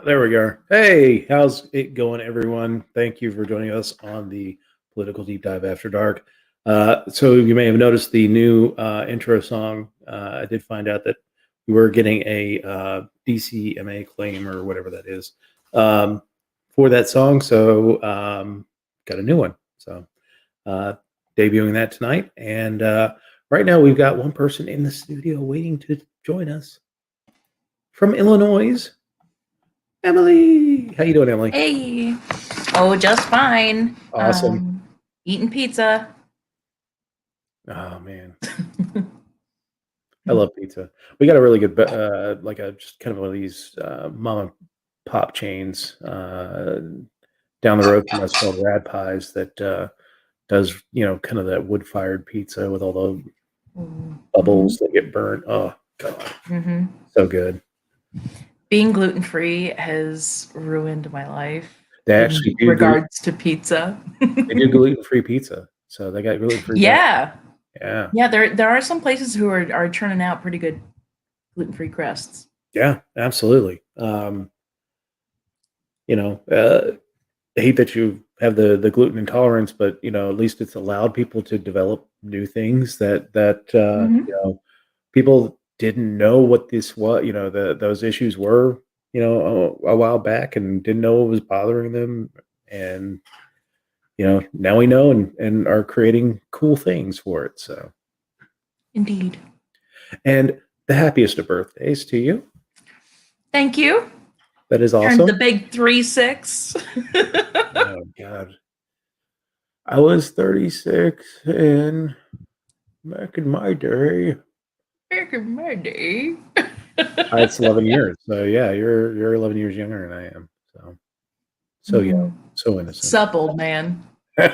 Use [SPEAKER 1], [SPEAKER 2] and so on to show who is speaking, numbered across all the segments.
[SPEAKER 1] There we go. Hey, how's it going, everyone? Thank you for joining us on the Political Deep Dive After Dark. So you may have noticed the new intro song. I did find out that we were getting a DCMA claim or whatever that is um, for that song. So got a new one. So uh, debuting that tonight. And right now we've got one person in the studio waiting to join us from Illinois. Emily, how you doing, Emily?
[SPEAKER 2] Hey. Oh, just fine.
[SPEAKER 1] Awesome.
[SPEAKER 2] Eating pizza.
[SPEAKER 1] Oh man, I love pizza. We got a really good, like a just kind of one of these mom and pop chains down the road from us called Rad Pies that does kind of that wood fired pizza with all the bubbles that get burnt. Oh god,
[SPEAKER 2] Mm-hmm.
[SPEAKER 1] so good.
[SPEAKER 2] Being gluten-free has ruined my life
[SPEAKER 1] They
[SPEAKER 2] in
[SPEAKER 1] actually
[SPEAKER 2] regards to pizza.
[SPEAKER 1] they do gluten free pizza, so they got gluten free bread.
[SPEAKER 2] Yeah.
[SPEAKER 1] Yeah,
[SPEAKER 2] Yeah, there are some places who are churning out pretty good gluten-free crusts.
[SPEAKER 1] yeah, absolutely. I hate that you have the gluten intolerance, but at least it's allowed people to develop new things that
[SPEAKER 2] Mm-hmm.
[SPEAKER 1] people didn't know what this was. Those issues were a while back and didn't know what was bothering them, and now we know and are creating cool things for it. So,
[SPEAKER 2] Indeed.
[SPEAKER 1] and the happiest of birthdays to you.
[SPEAKER 2] Thank you.
[SPEAKER 1] That is
[SPEAKER 2] Turned the
[SPEAKER 1] awesome.
[SPEAKER 2] big 3-6.
[SPEAKER 1] Oh God, I was 36 and back in my day.
[SPEAKER 2] Back in my day.
[SPEAKER 1] It's 11 years. So yeah, you're 11 years younger than I am. So young,
[SPEAKER 2] Mm.
[SPEAKER 1] so innocent.
[SPEAKER 2] Sup, old man.
[SPEAKER 1] uh,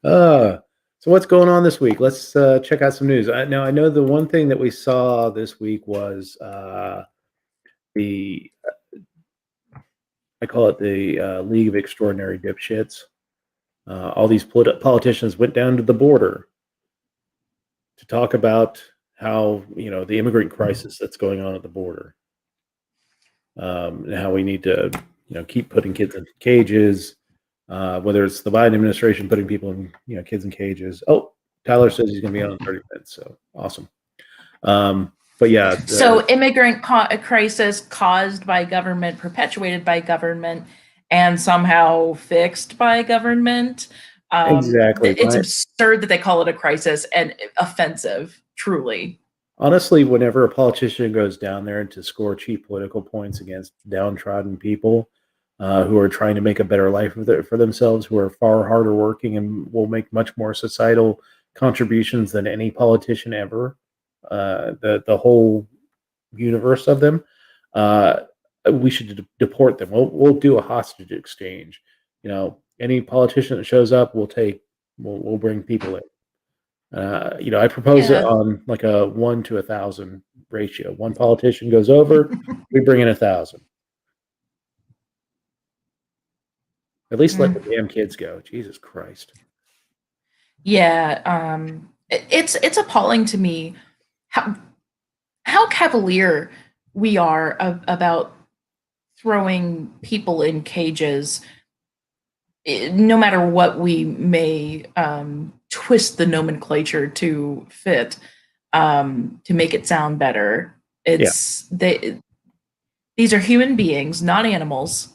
[SPEAKER 1] so what's going on this week? Let's check out some news. Now I know the one thing that we saw this week was the I call it the League of Extraordinary Dipshits. All these politicians went down to the border to talk about how the immigrant crisis that's going on at the border, and how we need to keep putting kids in cages. Whether it's the Biden administration putting people in kids in cages. Oh, Tyler says he's going to be on in 30 minutes, so awesome. But yeah,
[SPEAKER 2] So, immigrant crisis caused by government, perpetuated by government, and somehow fixed by government.
[SPEAKER 1] exactly.
[SPEAKER 2] It's absurd that they call it a crisis and offensive, truly.
[SPEAKER 1] Honestly, whenever a politician goes down there to score cheap political points against downtrodden people who are trying to make a better life for themselves, who are far harder working and will make much more societal contributions than any politician ever, the whole universe of them, uh, we should deport them. We'll do a hostage exchange. Any politician that shows up, we'll bring people in. I propose it
[SPEAKER 2] Yeah.
[SPEAKER 1] on like a 1 to 1,000 ratio. One politician goes over, we bring in 1,000. At least let the damn kids go. Jesus Christ.
[SPEAKER 2] Yeah. It's appalling to me how cavalier we are about throwing people in cages, no matter what we may twist the nomenclature to fit, to make it sound better.
[SPEAKER 1] Yeah.
[SPEAKER 2] These are human beings, not animals,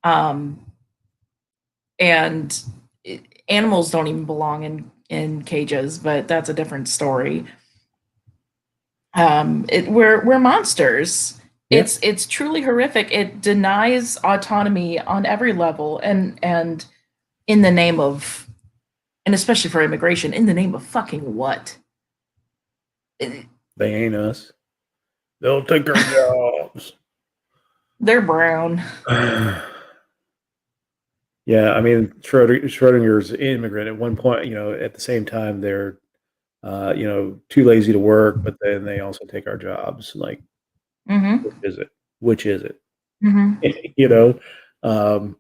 [SPEAKER 2] um, and animals don't even belong in cages. But that's a different story. We're monsters.
[SPEAKER 1] Yeah.
[SPEAKER 2] It's truly horrific. It denies autonomy on every level, and in the name of, and especially for immigration, in the name of fucking what?
[SPEAKER 1] They ain't us. They'll take our jobs.
[SPEAKER 2] They're brown.
[SPEAKER 1] Yeah, I mean Schrodinger's immigrant at one point. At the same time they're too lazy to work, but then they also take our jobs. Like,
[SPEAKER 2] Mm-hmm.
[SPEAKER 1] which is it? Which is it?
[SPEAKER 2] Mm-hmm.
[SPEAKER 1] you know,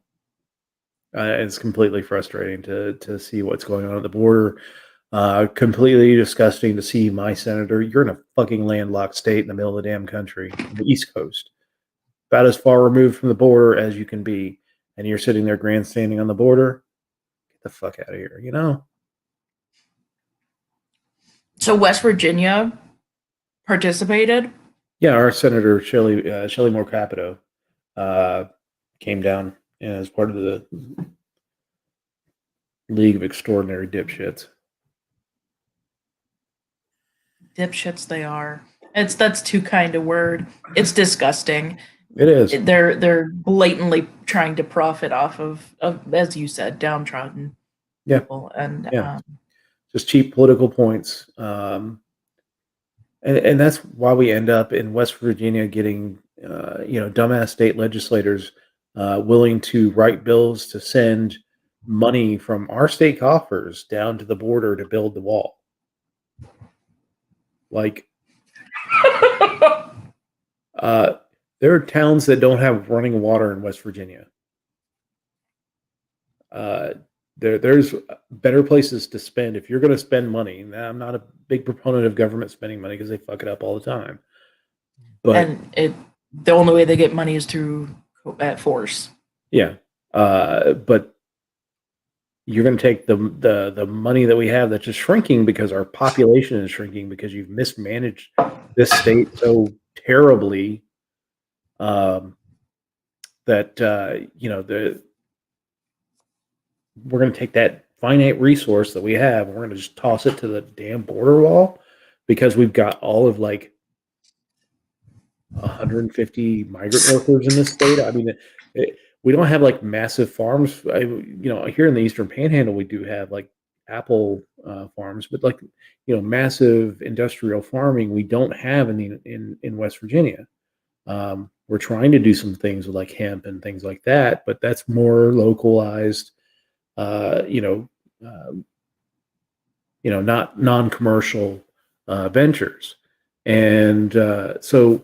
[SPEAKER 1] it's completely frustrating to see what's going on at the border. Completely disgusting to see my senator. You're in a fucking landlocked state in the middle of the damn country, on the East Coast, about as far removed from the border as you can be, and you're sitting there grandstanding on the border. Get the fuck out of here, you know?
[SPEAKER 2] So West Virginia participated.
[SPEAKER 1] Yeah, our Senator Shelley Moore Capito came down as part of the League of Extraordinary Dipshits.
[SPEAKER 2] Dipshits they are. That's too kind a word. It's disgusting.
[SPEAKER 1] It is.
[SPEAKER 2] They're blatantly trying to profit off of as you said, downtrodden
[SPEAKER 1] Yeah.
[SPEAKER 2] people, and
[SPEAKER 1] Yeah. Just cheap political points. And that's why we end up in West Virginia getting, dumbass state legislators willing to write bills to send money from our state coffers down to the border to build the wall. Like, there are towns that don't have running water in West Virginia. There's better places to spend if you're going to spend money. Now, I'm not a big proponent of government spending money because they fuck it up all the time. But
[SPEAKER 2] the only way they get money is through force.
[SPEAKER 1] Yeah, but you're going to take the money that we have that's just shrinking because our population is shrinking because you've mismanaged this state so terribly that we're going to take that finite resource that we have and we're going to just toss it to the damn border wall because we've got all of like 150 migrant workers in this state. I mean, we don't have like massive farms. Here in the Eastern Panhandle, we do have like apple farms, but like, massive industrial farming we don't have in West Virginia. We're trying to do some things with like hemp and things like that, but that's more localized, not non-commercial ventures. And so,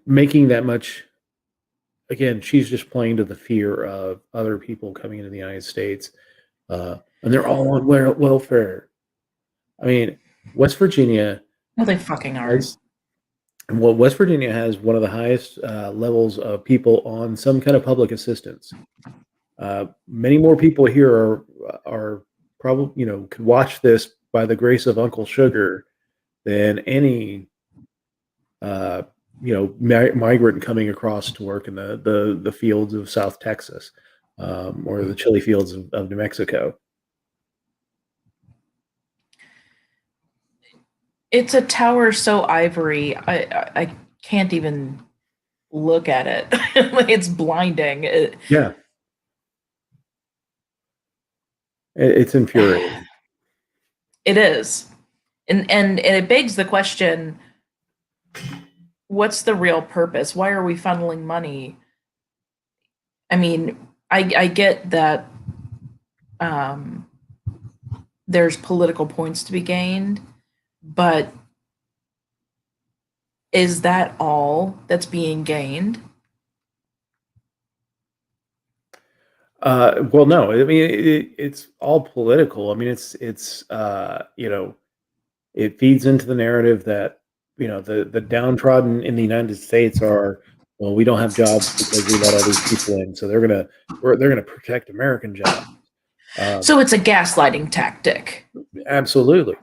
[SPEAKER 1] making that much, again, she's just playing to the fear of other people coming into the United States, and they're all on welfare. I mean, West Virginia.
[SPEAKER 2] No, they fucking are.
[SPEAKER 1] West Virginia has one of the highest levels of people on some kind of public assistance. Many more people here are probably, could watch this by the grace of Uncle Sugar than any migrant coming across to work in the fields of South Texas or the chili fields of New Mexico.
[SPEAKER 2] It's a tower so ivory. I can't even look at it. It's blinding.
[SPEAKER 1] Yeah. It's infuriating.
[SPEAKER 2] It is. And it begs the question, what's the real purpose? Why are we funneling money? I mean, I get that there's political points to be gained, but is that all that's being gained?
[SPEAKER 1] Well, no. I mean, it's all political. I mean, it's it feeds into the narrative that the downtrodden in the United States are, well, we don't have jobs because we let all these people in, so they're gonna protect American jobs.
[SPEAKER 2] So it's a gaslighting tactic.
[SPEAKER 1] Absolutely.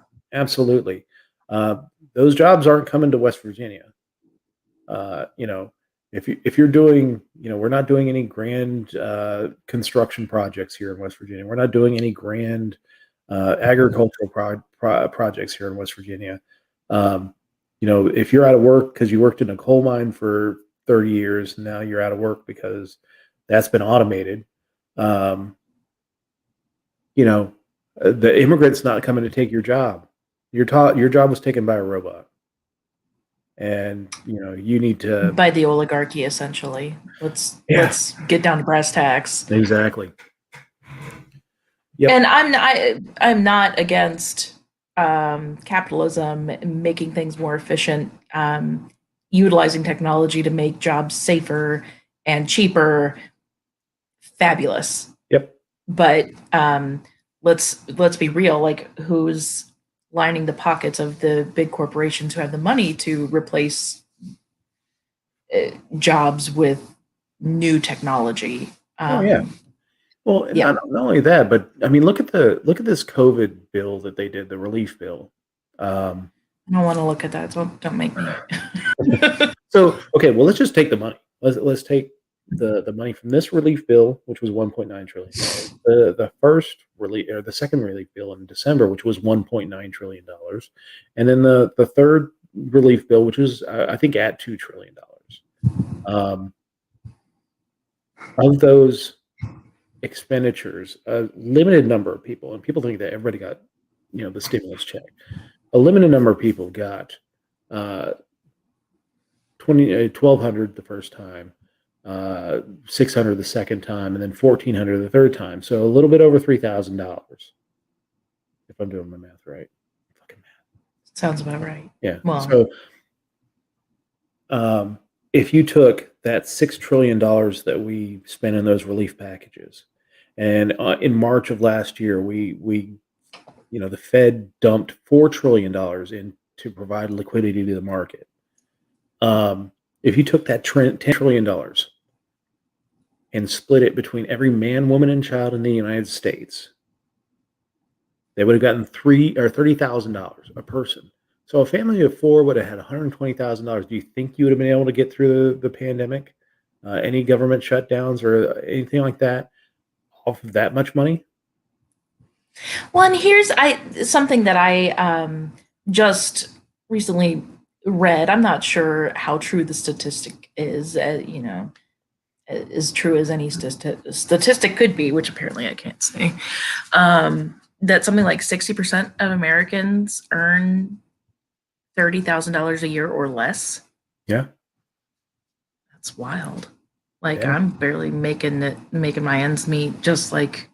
[SPEAKER 1] Those jobs aren't coming to West Virginia. If you're doing, we're not doing any grand construction projects here in West Virginia. We're not doing any grand agricultural projects here in West Virginia. If you're out of work because you worked in a coal mine for 30 years, now you're out of work because that's been automated. The immigrant's not coming to take your job. Your job was taken by a robot. And you need to,
[SPEAKER 2] by the oligarchy, essentially. Let's get down to brass tacks.
[SPEAKER 1] Exactly. Yep.
[SPEAKER 2] And I'm not against capitalism, making things more efficient, utilizing technology to make jobs safer and cheaper. Fabulous.
[SPEAKER 1] Yep.
[SPEAKER 2] But let's be real. Like, who's lining the pockets of the big corporations who have the money to replace jobs with new technology?
[SPEAKER 1] Oh yeah. Well, and
[SPEAKER 2] Yeah.
[SPEAKER 1] not only that, but I mean, look at this COVID bill that they did, the relief bill. Um,
[SPEAKER 2] I don't want to look at that. Don't make me.
[SPEAKER 1] so okay, well, let's just take the money. Let's take the money from this relief bill, which was 1.9 trillion dollars. The first relief or the second relief bill in December, which was 1.9 trillion dollars, and then the third relief bill, which was I think at 2 trillion dollars. Of those expenditures, a limited number of people, and people think that everybody got, the stimulus check. A limited number of people got uh, 1,200 the first time, 600 the second time, and then 1,400 the third time. So a little bit over $3,000, if I'm doing my math right. Fucking math.
[SPEAKER 2] Sounds about right.
[SPEAKER 1] Yeah.
[SPEAKER 2] Well,
[SPEAKER 1] So if you took that $6 trillion that we spent in those relief packages, and in March of last year, the Fed dumped $4 trillion in to provide liquidity to the market. If you took that $10 trillion and split it between every man, woman, and child in the United States, they would have gotten $30,000 a person. So a family of four would have had $120,000. Do you think you would have been able to get through the pandemic, any government shutdowns or anything like that, off of that much money?
[SPEAKER 2] well, and here's something that I just recently read. I'm not sure how true the statistic is. As true as any statistic could be, which apparently I can't say. That something like 60% of Americans earn $30,000 a year or less.
[SPEAKER 1] Yeah,
[SPEAKER 2] That's wild. Like,
[SPEAKER 1] yeah.
[SPEAKER 2] I'm barely making my ends meet, just like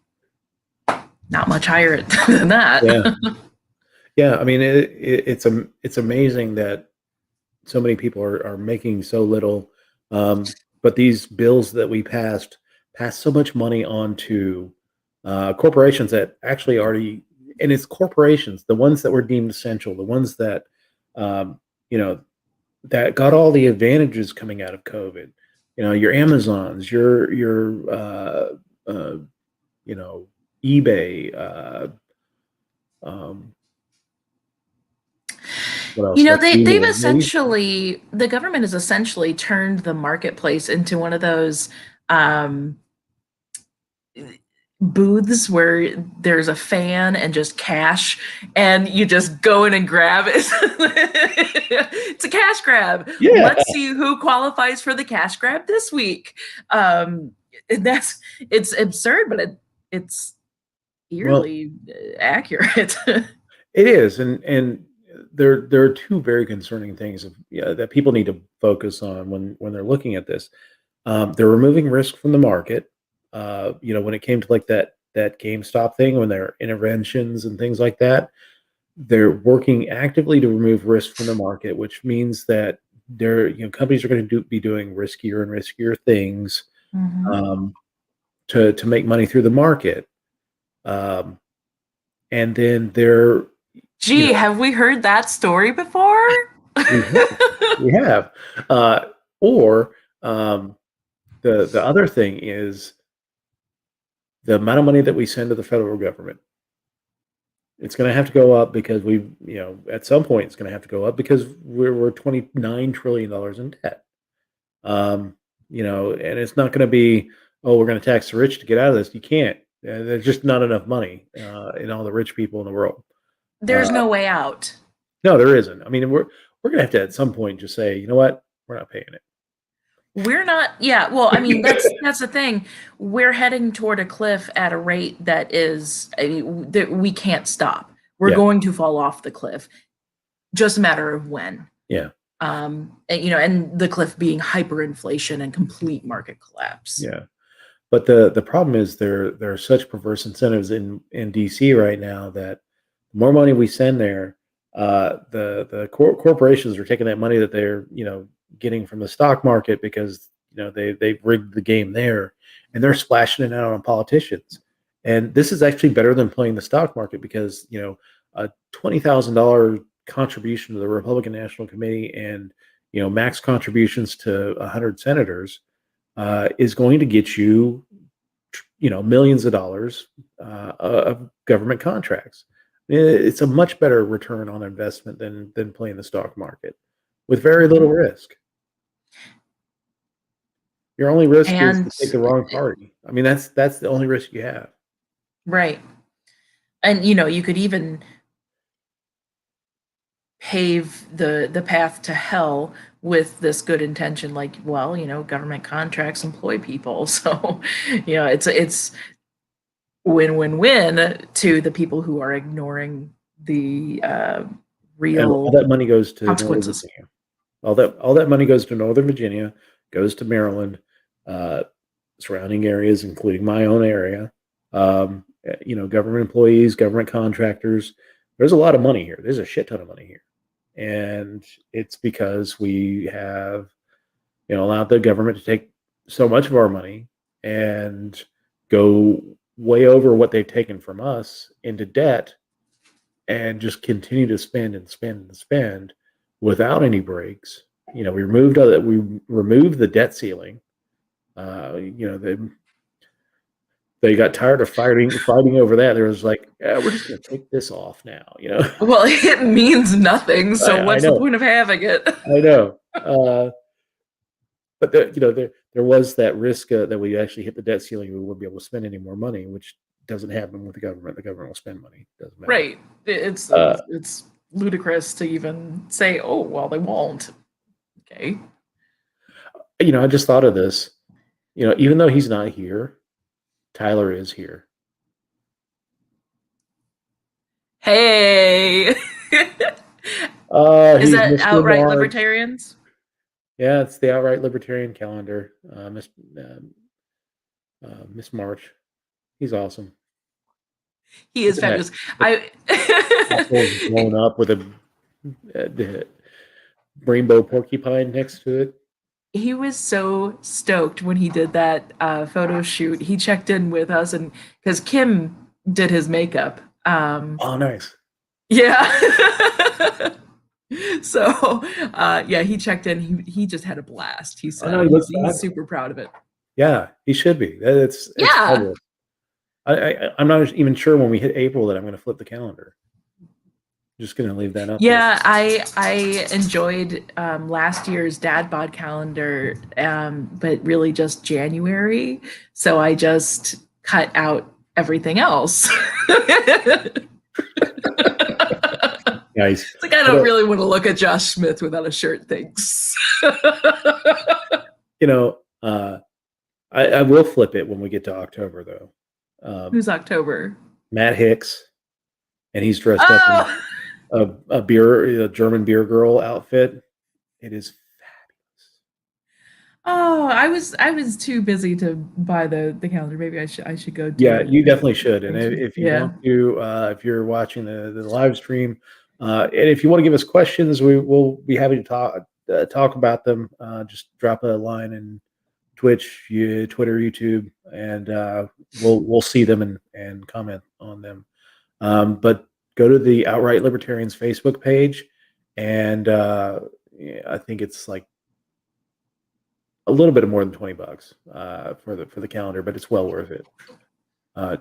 [SPEAKER 2] not much higher than that.
[SPEAKER 1] Yeah. Yeah, I mean, it's amazing that so many people are making so little, but these bills that we passed so much money onto corporations that actually already, and it's corporations, the ones that were deemed essential, the ones that um, you know that got all the advantages coming out of COVID. Your Amazons, your eBay. Um, what else? Like
[SPEAKER 2] They've
[SPEAKER 1] Google.
[SPEAKER 2] essentially, the government has essentially turned the marketplace into one of those booths where there's a fan and just cash, and you just go in and grab it. It's a cash grab.
[SPEAKER 1] Yeah.
[SPEAKER 2] Let's see who qualifies for the cash grab this week. It's absurd, but it's eerily accurate.
[SPEAKER 1] It is, and there are two very concerning things that people need to focus on when they're looking at this. They're removing risk from the market. When it came to like that GameStop thing, when there are interventions and things like that, they're working actively to remove risk from the market, which means that companies are going to be doing riskier and riskier things to make money through the market. And then they're
[SPEAKER 2] have we heard that story before?
[SPEAKER 1] we have. Or the other thing is the amount of money that we send to the federal government. It's going to have to go up because at some point it's going to have to go up because we're $29 trillion in debt. And it's not going to be, we're going to tax the rich to get out of this. You can't. There's just not enough money in all the rich people in the world.
[SPEAKER 2] There's no way out.
[SPEAKER 1] No, there isn't. I mean, we're going to have to at some point just say, you know what, we're not paying it.
[SPEAKER 2] We're not. Yeah. Well, I mean, that's the thing. We're heading toward a cliff at a rate that is, that we can't stop. We're going to fall off the cliff. Just a matter of when.
[SPEAKER 1] Yeah.
[SPEAKER 2] And the cliff being hyperinflation and complete market collapse.
[SPEAKER 1] Yeah. But the problem is there are such perverse incentives in DC right now that the more money we send there, the corporations are taking that money that they're getting from the stock market because they've rigged the game there, and they're splashing it out on politicians. And this is actually better than playing the stock market because, a $20,000 contribution to the Republican National Committee and, max contributions to 100 senators is going to get you, millions of dollars of government contracts. It's a much better return on investment than playing the stock market with very little risk. Your only risk is to
[SPEAKER 2] And
[SPEAKER 1] take the wrong party. I mean, that's the only risk you have.
[SPEAKER 2] right. And you could even pave the path to hell with this good intention, like, well, government contracts employ people. So, it's win-win-win to the people who are ignoring the
[SPEAKER 1] And all
[SPEAKER 2] real
[SPEAKER 1] that money goes to Northern
[SPEAKER 2] consequences.
[SPEAKER 1] Virginia. All that money goes to Northern Virginia, goes to Maryland, uh, surrounding areas, including my own area. Government employees, government contractors. There's a lot of money here. There's a shit ton of money here, and it's because we have, allowed the government to take so much of our money and go way over what they've taken from us into debt, and just continue to spend and spend and spend without any breaks. We removed the debt ceiling. They got tired of fighting over that. There was like, yeah, we're just going to take this off now.
[SPEAKER 2] Well, it means nothing, so
[SPEAKER 1] I
[SPEAKER 2] what's the
[SPEAKER 1] know,
[SPEAKER 2] point of having it?
[SPEAKER 1] I know. But there was that risk that we actually hit the debt ceiling. We wouldn't be able to spend any more money, which doesn't happen with the government. The government will spend money. Doesn't matter.
[SPEAKER 2] Right. It's
[SPEAKER 1] Uh,
[SPEAKER 2] it's ludicrous to even say, oh, well, they won't. Okay.
[SPEAKER 1] I just thought of this. Even though he's not here, Tyler is here.
[SPEAKER 2] Hey. Is
[SPEAKER 1] He's
[SPEAKER 2] that
[SPEAKER 1] Mr.
[SPEAKER 2] outright
[SPEAKER 1] March.
[SPEAKER 2] libertarians?
[SPEAKER 1] Yeah, it's the outright libertarian calendar. Miss March. He's awesome.
[SPEAKER 2] He is
[SPEAKER 1] Look at
[SPEAKER 2] fabulous. I
[SPEAKER 1] blown up with the rainbow porcupine next to it.
[SPEAKER 2] he was so stoked when he did that photo shoot. He checked in with us, and because Kim did his makeup.
[SPEAKER 1] Oh, nice.
[SPEAKER 2] Yeah. So yeah, he checked in. He just had a blast. He said
[SPEAKER 1] no, he looks
[SPEAKER 2] he's
[SPEAKER 1] fabulous.
[SPEAKER 2] super proud of it.
[SPEAKER 1] Yeah, he should be. It's
[SPEAKER 2] Yeah.
[SPEAKER 1] fabulous. I'm not even sure when we hit April that I'm going to flip the calendar. Just going to leave that up.
[SPEAKER 2] Yeah, I enjoyed last year's dad bod calendar, but really just January. So I just cut out everything else.
[SPEAKER 1] Nice.
[SPEAKER 2] It's like I don't really want to look at Josh Smith without a shirt. Thanks.
[SPEAKER 1] I will flip it when we get to October, though.
[SPEAKER 2] Who's October?
[SPEAKER 1] Matt Hicks, and he's dressed up in a German beer girl outfit. It is fabulous.
[SPEAKER 2] Oh, I was too busy to buy the calendar. Maybe I should go do
[SPEAKER 1] Yeah,
[SPEAKER 2] it.
[SPEAKER 1] you definitely should. And if you want to, if you're watching the live stream, and if you want to give us questions, we will be happy to talk about them. Just drop a line in Twitch, Twitter, YouTube, and we'll see them and comment on them. But go to the Outright Libertarians Facebook page, and I think it's like a little bit more than $20 for the calendar, but it's well worth it.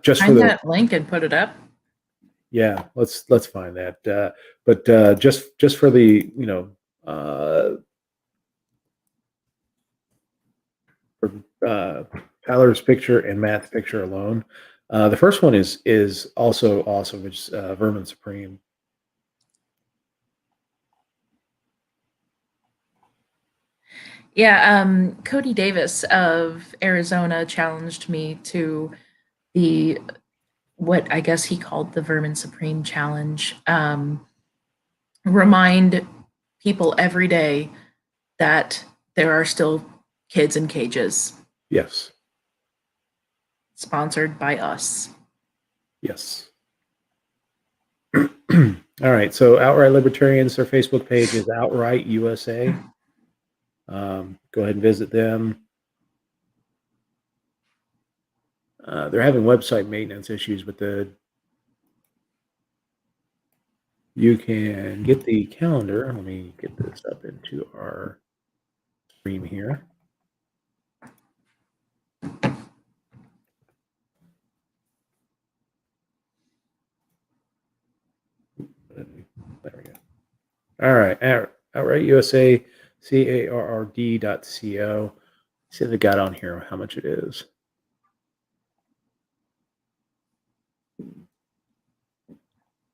[SPEAKER 1] Just
[SPEAKER 2] find
[SPEAKER 1] for
[SPEAKER 2] that link and put it up.
[SPEAKER 1] Yeah, let's find that. But just for the for Tyler's picture and Matt's picture alone, the first one is also awesome. It's Vermin Supreme.
[SPEAKER 2] Yeah, Cody Davis of Arizona challenged me to the what I guess he called the Vermin Supreme Challenge. Remind people every day that there are still kids in cages.
[SPEAKER 1] Yes.
[SPEAKER 2] Sponsored by us.
[SPEAKER 1] Yes. All right. So Outright Libertarians, their Facebook page is Outright USA. Go ahead and visit them. they're having website maintenance issues, but you can get the calendar. Let me get this up into our stream here. There we go. All right. Outright USA, CARRD.co. See if they got on here how much it is.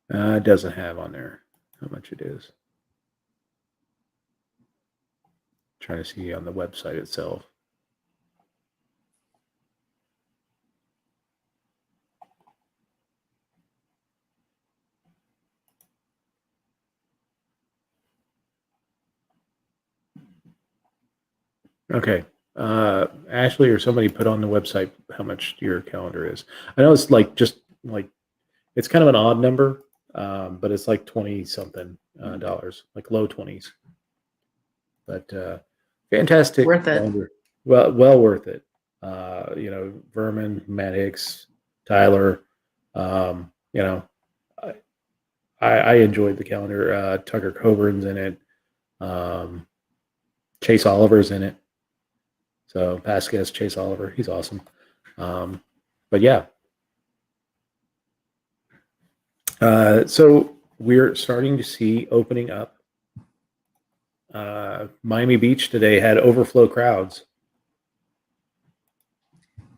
[SPEAKER 1] It doesn't have on there how much it is. Trying to see on the website itself. Okay. Ashley or somebody put on the website how much your calendar is. I know it's like just like it's kind of an odd number, but it's like 20 something dollars, like low 20s. But fantastic
[SPEAKER 2] Worth it.
[SPEAKER 1] calendar. Well worth it. Vermin, Matt Hicks, Tyler. I enjoyed the calendar. Tucker Coburn's in it. Chase Oliver's in it. So past guest Chase Oliver, he's awesome. But yeah. So we're starting to see opening up. Miami Beach today had overflow crowds.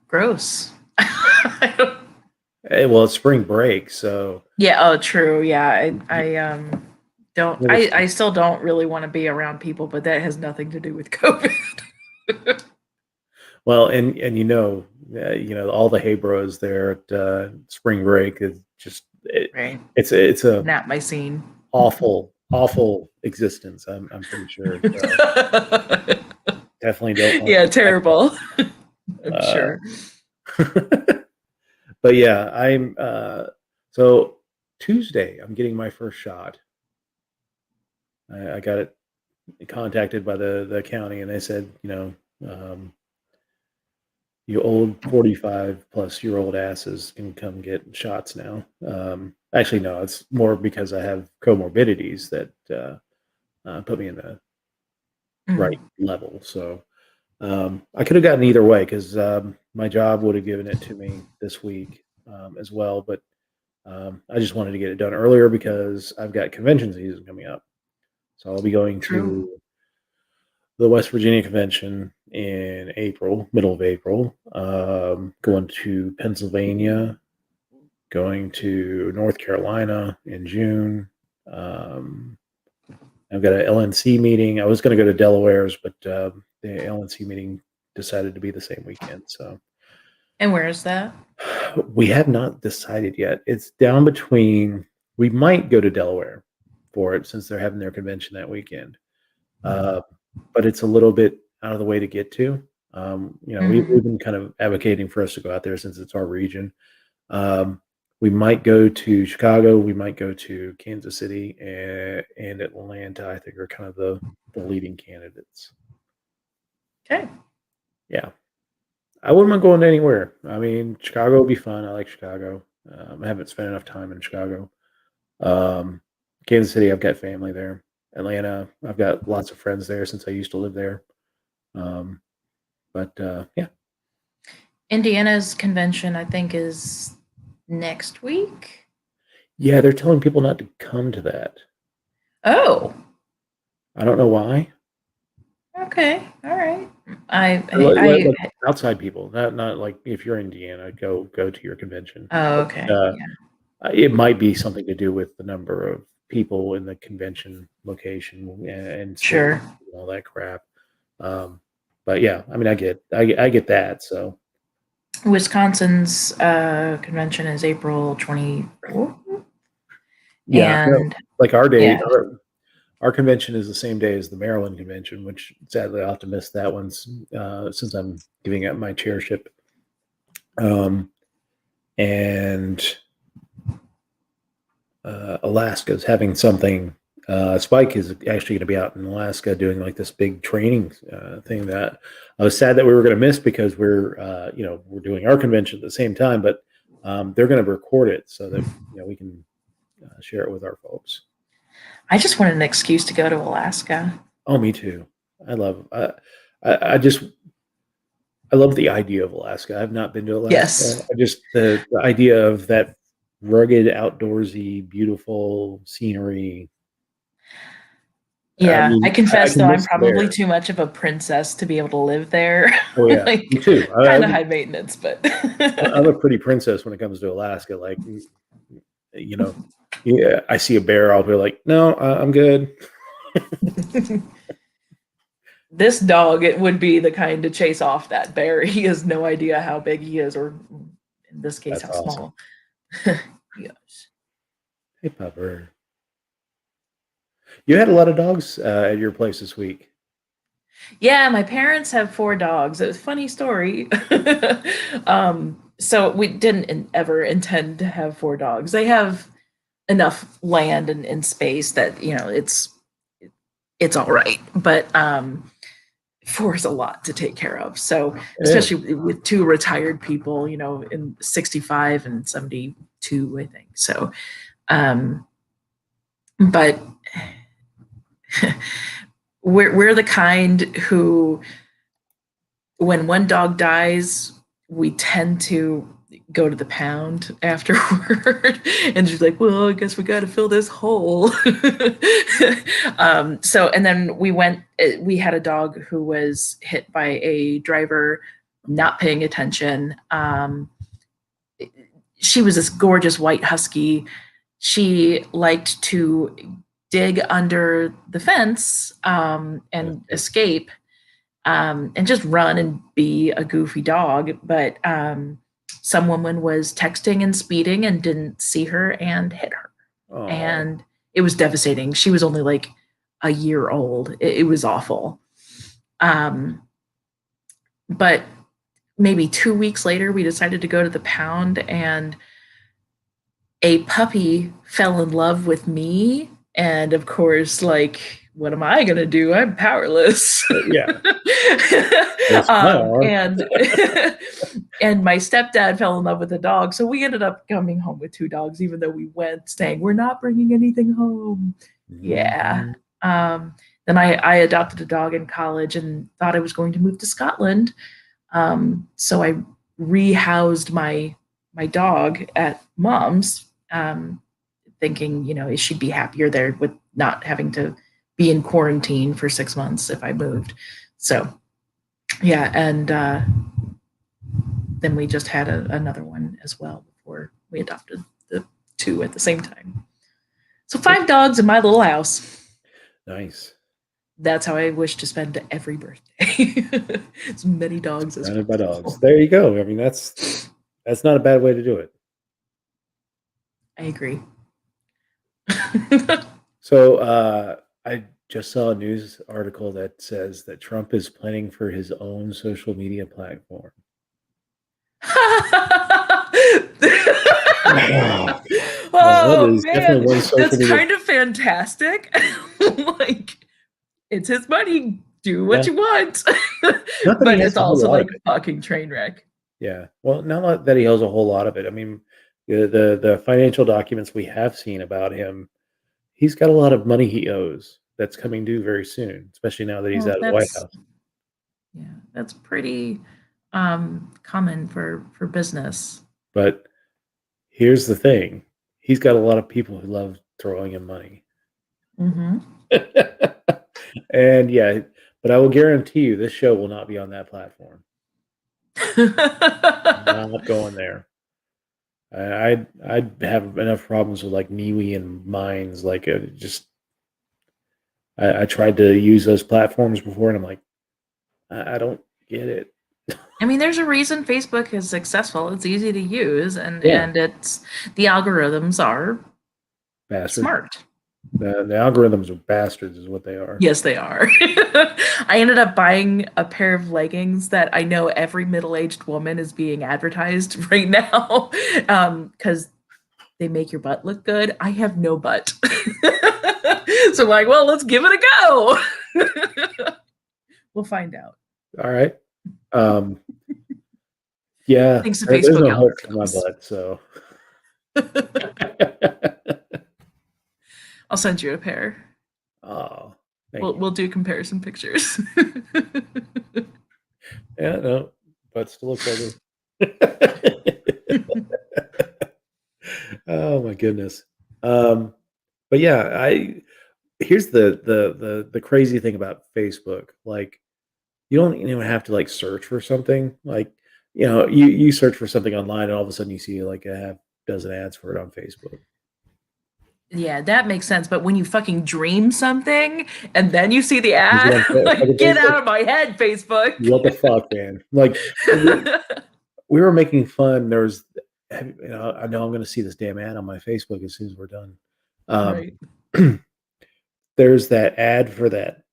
[SPEAKER 2] Gross.
[SPEAKER 1] Well, it's spring break, so
[SPEAKER 2] Yeah. Oh, true. Yeah. I still don't really want to be around people, but that has nothing to do with COVID.
[SPEAKER 1] well, and all the hey bros there at spring break is just
[SPEAKER 2] Right.
[SPEAKER 1] it's a
[SPEAKER 2] Not my scene.
[SPEAKER 1] awful existence. I'm pretty sure. So definitely don't. Want
[SPEAKER 2] Yeah,
[SPEAKER 1] to
[SPEAKER 2] terrible. I'm sure.
[SPEAKER 1] But yeah, I'm so Tuesday. I'm getting my first shot. I got it contacted by the county, and they said, you old 45-plus-year-old asses can come get shots now. Actually, no, it's more because I have comorbidities that put me in the right level. So I could have gotten either way because my job would have given it to me this week as well. But I just wanted to get it done earlier because I've got convention season coming up. So I'll be going to the West Virginia convention in April, middle of April, going to Pennsylvania, going to North Carolina in June. I've got an LNC meeting. I was going to go to Delaware's, but the LNC meeting decided to be the same weekend. So,
[SPEAKER 2] and where is that?
[SPEAKER 1] We have not decided yet. It's down between. We might go to Delaware for it since they're having their convention that weekend, but it's a little bit out of the way to get to. We've been kind of advocating for us to go out there since it's our region. We might go to Chicago. We might go to Kansas City and Atlanta. I think are kind of the leading candidates.
[SPEAKER 2] Okay.
[SPEAKER 1] Yeah. I wouldn't mind going anywhere. I mean, Chicago would be fun. I like Chicago. I haven't spent enough time in Chicago. Kansas City, I've got family there. Atlanta, I've got lots of friends there since I used to live there. Yeah.
[SPEAKER 2] Indiana's convention, I think, is next week.
[SPEAKER 1] Yeah, they're telling people not to come to that.
[SPEAKER 2] Oh.
[SPEAKER 1] I don't know why.
[SPEAKER 2] Okay. All right.
[SPEAKER 1] Outside people, not like if you're in Indiana, go to your convention.
[SPEAKER 2] Oh, okay.
[SPEAKER 1] It might be something to do with the number of people in the convention location and
[SPEAKER 2] sure
[SPEAKER 1] all that crap. But yeah, I mean, I get that. So
[SPEAKER 2] Wisconsin's convention is April 24th.
[SPEAKER 1] Yeah, like our day,
[SPEAKER 2] Yeah.
[SPEAKER 1] Our convention is the same day as the Maryland convention, which sadly I'll have to miss that one since I'm giving up my chairship. And Alaska's having something Spike is actually going to be out in Alaska doing like this big training thing that I was sad that we were going to miss because we're doing our convention at the same time, but they're going to record it so that we can share it with our folks.
[SPEAKER 2] I just wanted an excuse to go to Alaska.
[SPEAKER 1] Oh, me too. I love. I love the idea of Alaska. I've not been to Alaska.
[SPEAKER 2] Yes.
[SPEAKER 1] I just the idea of that rugged, outdoorsy, beautiful scenery.
[SPEAKER 2] Yeah,
[SPEAKER 1] mean,
[SPEAKER 2] I confess
[SPEAKER 1] can
[SPEAKER 2] though, I'm
[SPEAKER 1] miss
[SPEAKER 2] probably
[SPEAKER 1] there.
[SPEAKER 2] too much of a princess to be able to live there.
[SPEAKER 1] Oh yeah,
[SPEAKER 2] Like,
[SPEAKER 1] me too.
[SPEAKER 2] kind of high maintenance, but
[SPEAKER 1] I'm a pretty princess when it comes to Alaska. Like, yeah, I see a bear, I'll be like, no, I'm good.
[SPEAKER 2] this dog, it would be the kind to chase off that bear. He has no idea how big he is, or in this case,
[SPEAKER 1] That's
[SPEAKER 2] how
[SPEAKER 1] awesome.
[SPEAKER 2] small. Yes.
[SPEAKER 1] Hey, Pepper. You had a lot of dogs at your place this week.
[SPEAKER 2] Yeah, my parents have 4 dogs. It's a funny story. So we didn't ever intend to have 4 dogs. They have enough land and space that it's all right. But 4 is a lot to take care of. So especially with 2 retired people, in 65 and 72, I think. So, but we're the kind who, when one dog dies, we tend to go to the pound afterward and she's like, well, I guess we got to fill this hole. And then we had a dog who was hit by a driver not paying attention. She was this gorgeous white husky. She liked to dig under the fence and escape and just run and be a goofy dog. But some woman was texting and speeding and didn't see her and hit her.
[SPEAKER 1] Aww.
[SPEAKER 2] And it was devastating. She was only like a year old. It was awful. But maybe 2 weeks later, we decided to go to the pound, and a puppy fell in love with me. And of course, like, what am I going to do? I'm powerless.
[SPEAKER 1] Yeah.
[SPEAKER 2] And my stepdad fell in love with the dog. So we ended up coming home with 2 dogs, even though we went saying, we're not bringing anything home. Mm-hmm. Yeah. Then I adopted a dog in college and thought I was going to move to Scotland. So I rehoused my dog at mom's, thinking, she'd be happier there with not having to be in quarantine for 6 months if I moved. So, yeah. And then we just had another one as well before we adopted the 2 at the same time. So 5 dogs in my little house.
[SPEAKER 1] Nice.
[SPEAKER 2] That's how I wish to spend every birthday. As many dogs as possible.
[SPEAKER 1] By dogs. There you go. I mean, that's not a bad way to do it.
[SPEAKER 2] I agree.
[SPEAKER 1] So I just saw a news article that says that Trump is planning for his own social media platform.
[SPEAKER 2] Oh man, that's kind of fantastic. Like, it's his money. Do what you want. But it's also like a fucking train wreck.
[SPEAKER 1] Yeah. Well, not that he owes a whole lot of it. I mean, the financial documents we have seen about him, he's got a lot of money he owes that's coming due very soon, especially now that he's out of the White House.
[SPEAKER 2] Yeah, that's pretty common for business.
[SPEAKER 1] But here's the thing. He's got a lot of people who love throwing him money.
[SPEAKER 2] Mm-hmm.
[SPEAKER 1] And yeah, but I will guarantee you this show will not be on that platform. I'm not going there. I'd have enough problems with like MeWe and Minds. Like I tried to use those platforms before, and I'm like, I don't get it.
[SPEAKER 2] I mean, there's a reason Facebook is successful. It's easy to use, and it's the algorithms are smart.
[SPEAKER 1] The algorithms are bastards, is what they are.
[SPEAKER 2] Yes, they are. I ended up buying a pair of leggings that I know every middle-aged woman is being advertised right now, because they make your butt look good. I have no butt. So I'm like, well, let's give it a go. We'll find out.
[SPEAKER 1] All right. Yeah,
[SPEAKER 2] Thanks to
[SPEAKER 1] there's
[SPEAKER 2] Facebook
[SPEAKER 1] no hope for my
[SPEAKER 2] algorithms.
[SPEAKER 1] butt. So
[SPEAKER 2] I'll send you a pair.
[SPEAKER 1] oh, thank
[SPEAKER 2] We'll
[SPEAKER 1] you.
[SPEAKER 2] we'll do comparison pictures.
[SPEAKER 1] Yeah, no, butt still looks ugly. Oh my goodness. But yeah, I here's the crazy thing about Facebook. Like, you don't even have to like search for something. Like, you search for something online, and all of a sudden you see like a half dozen ads for it on Facebook.
[SPEAKER 2] Yeah, that makes sense. But when you fucking dream something and then you see the
[SPEAKER 1] You see
[SPEAKER 2] ad,
[SPEAKER 1] what I'm saying?
[SPEAKER 2] like,
[SPEAKER 1] Fucking
[SPEAKER 2] get
[SPEAKER 1] Facebook?
[SPEAKER 2] out of my head, Facebook.
[SPEAKER 1] What the fuck, man? Like, we were making fun. There was, I know I'm going to see this damn ad on my Facebook as soon as we're done.
[SPEAKER 2] Right.
[SPEAKER 1] There's that ad for that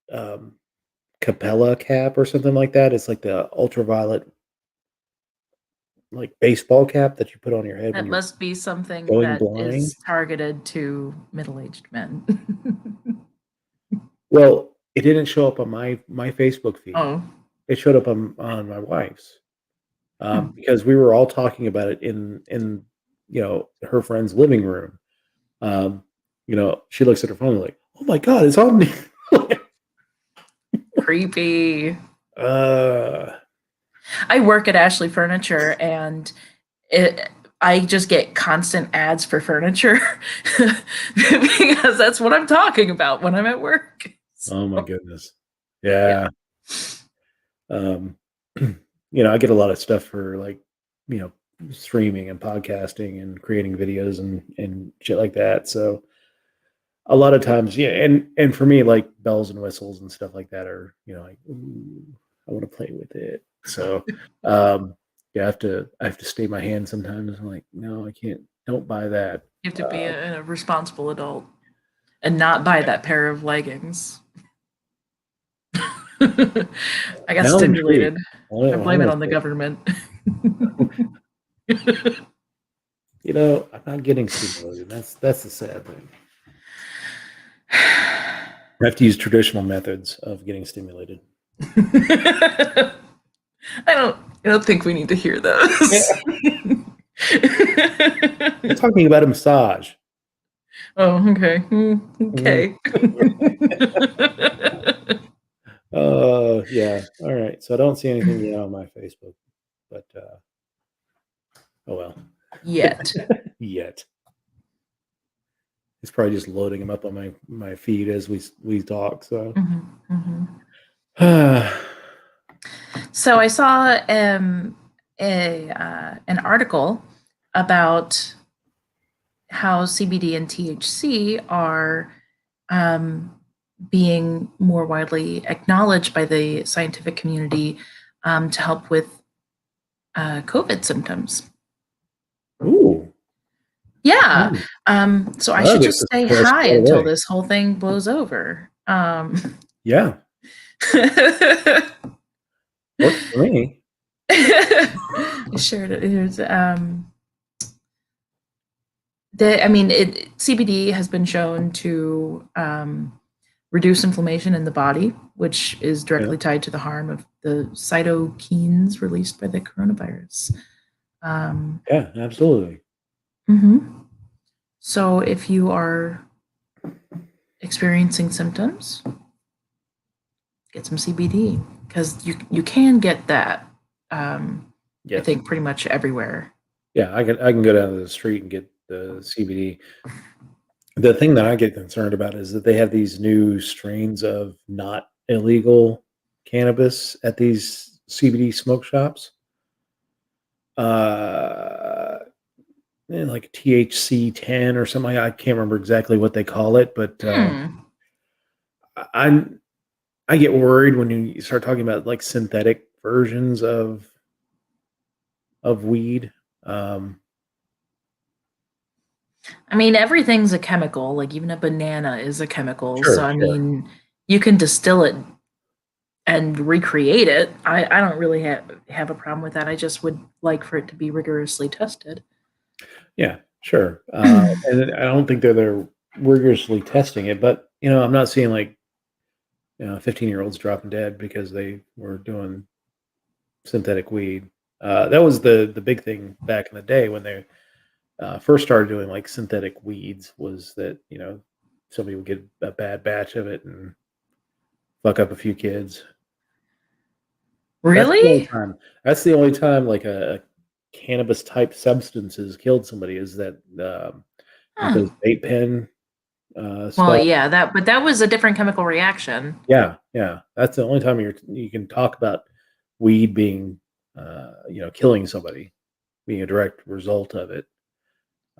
[SPEAKER 1] Capella cap or something like that. It's like the ultraviolet, like baseball cap that you put on your head when
[SPEAKER 2] That
[SPEAKER 1] you're
[SPEAKER 2] must be something
[SPEAKER 1] going
[SPEAKER 2] that
[SPEAKER 1] blind.
[SPEAKER 2] is targeted to middle-aged men.
[SPEAKER 1] Well, it didn't show up on my Facebook feed.
[SPEAKER 2] Oh,
[SPEAKER 1] It showed up on my wife's because we were all talking about it in her friend's living room. She looks at her phone like, "Oh my god, it's on me!"
[SPEAKER 2] creepy.
[SPEAKER 1] uh,
[SPEAKER 2] I work at Ashley Furniture, and I just get constant ads for furniture because that's what I'm talking about when I'm at work.
[SPEAKER 1] oh my goodness, yeah. I get a lot of stuff for like, streaming and podcasting and creating videos and shit like that. So a lot of times, yeah, and for me, like bells and whistles and stuff like that are, like, ooh, I want to play with it. So yeah, I have to stay my hand sometimes. I'm like, no, I can't. Don't buy that.
[SPEAKER 2] You have to be a responsible adult and not buy that pair of leggings. I got
[SPEAKER 1] Now I'm
[SPEAKER 2] stimulated.
[SPEAKER 1] intrigued.
[SPEAKER 2] I blame it on the government.
[SPEAKER 1] I'm not getting stimulated. That's the sad thing. I have to use traditional methods of getting stimulated.
[SPEAKER 2] I don't think we need to hear those.
[SPEAKER 1] We're talking about a massage.
[SPEAKER 2] Oh, okay. Okay.
[SPEAKER 1] Yeah. All right. So I don't see anything yet on my Facebook, but oh well.
[SPEAKER 2] Yet.
[SPEAKER 1] It's probably just loading them up on my feed as we talk. So.
[SPEAKER 2] So I saw an article about how CBD and THC are being more widely acknowledged by the scientific community to help with COVID symptoms.
[SPEAKER 1] Ooh.
[SPEAKER 2] Yeah. So I should just stay high until this whole thing blows over.
[SPEAKER 1] Yeah. Works for me.
[SPEAKER 2] Sure. There's CBD has been shown to reduce inflammation in the body, which is directly tied to the harm of the cytokines released by the coronavirus.
[SPEAKER 1] Yeah, absolutely.
[SPEAKER 2] So if you are experiencing symptoms, get some CBD, because you can get that. I think pretty much everywhere.
[SPEAKER 1] Yeah, I can go down to the street and get the CBD. The thing that I get concerned about is that they have these new strains of not illegal cannabis at these CBD smoke shops. Like THC 10 or something. I can't remember exactly what they call it, but I get worried when you start talking about like synthetic versions of weed.
[SPEAKER 2] Everything's a chemical. Like even a banana is a chemical.
[SPEAKER 1] Sure,
[SPEAKER 2] so you can distill it and recreate it. I don't really have a problem with that. I just would like for it to be rigorously tested.
[SPEAKER 1] Yeah, Sure. And I don't think they're rigorously testing it, but I'm not seeing like 15-year-olds dropping dead because they were doing synthetic weed. That was the big thing back in the day when they first started doing like synthetic weeds, was that somebody would get a bad batch of it and fuck up a few kids.
[SPEAKER 2] Really?
[SPEAKER 1] That's the only time like a cannabis type substances killed somebody, is that like
[SPEAKER 2] Huh.
[SPEAKER 1] those vape pen
[SPEAKER 2] Well,
[SPEAKER 1] stuff.
[SPEAKER 2] yeah, but that was a different chemical reaction.
[SPEAKER 1] Yeah, that's the only time you can talk about weed being killing somebody, being a direct result of it.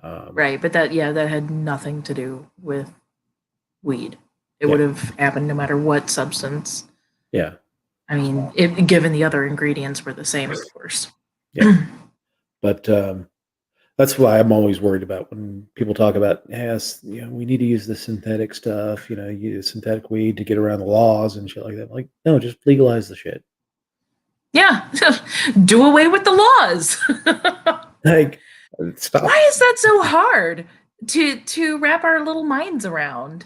[SPEAKER 2] Right, but that had nothing to do with weed. It
[SPEAKER 1] Yeah.
[SPEAKER 2] would have happened no matter what substance.
[SPEAKER 1] Yeah.
[SPEAKER 2] I mean, given the other ingredients were the same, of course.
[SPEAKER 1] Yeah. But that's why I'm always worried about when people talk about, yes, we need to use the synthetic stuff, use synthetic weed to get around the laws and shit like that. I'm like, no, just legalize the shit.
[SPEAKER 2] Yeah, do away with the laws.
[SPEAKER 1] Like, stop.
[SPEAKER 2] Why is that so hard to wrap our little minds around?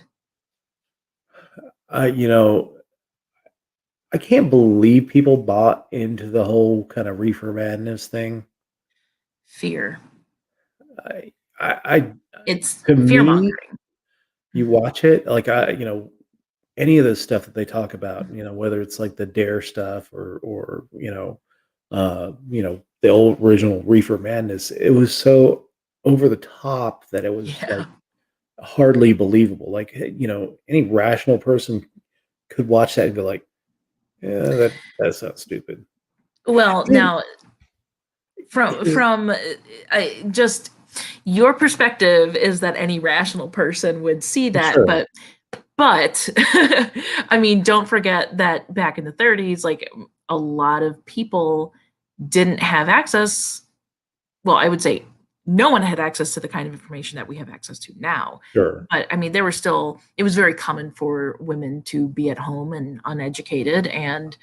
[SPEAKER 1] I can't believe people bought into the whole kind of reefer madness thing.
[SPEAKER 2] Fear. It's
[SPEAKER 1] to
[SPEAKER 2] fear
[SPEAKER 1] me,
[SPEAKER 2] mongering.
[SPEAKER 1] you watch it, like any of the stuff that they talk about, whether it's like the Dare stuff or the old original Reefer Madness, it was so over the top that it was like hardly believable. Like, any rational person could watch that and go like, yeah, that sounds stupid.
[SPEAKER 2] Well, now from just your perspective is that any rational person would see that,
[SPEAKER 1] Sure.
[SPEAKER 2] but I mean, don't forget that back in the 30s, like a lot of people didn't have access. Well, I would say no one had access to the kind of information that we have access to now.
[SPEAKER 1] Sure.
[SPEAKER 2] But I mean, it was very common for women to be at home and uneducated, and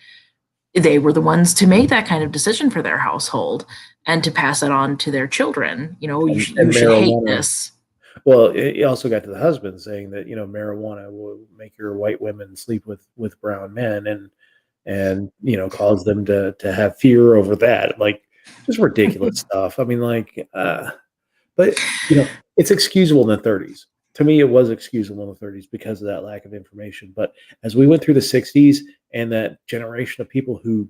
[SPEAKER 2] they were the ones to make that kind of decision for their household and to pass it on to their children. You should hate this.
[SPEAKER 1] Well, it also got to the husband saying that marijuana will make your white women sleep with brown men and cause them to have fear over that. Like, just ridiculous stuff. I mean, like, but it's excusable in the 30s. To me, it was excusable in the 30s because of that lack of information. But as we went through the 60s and that generation of people who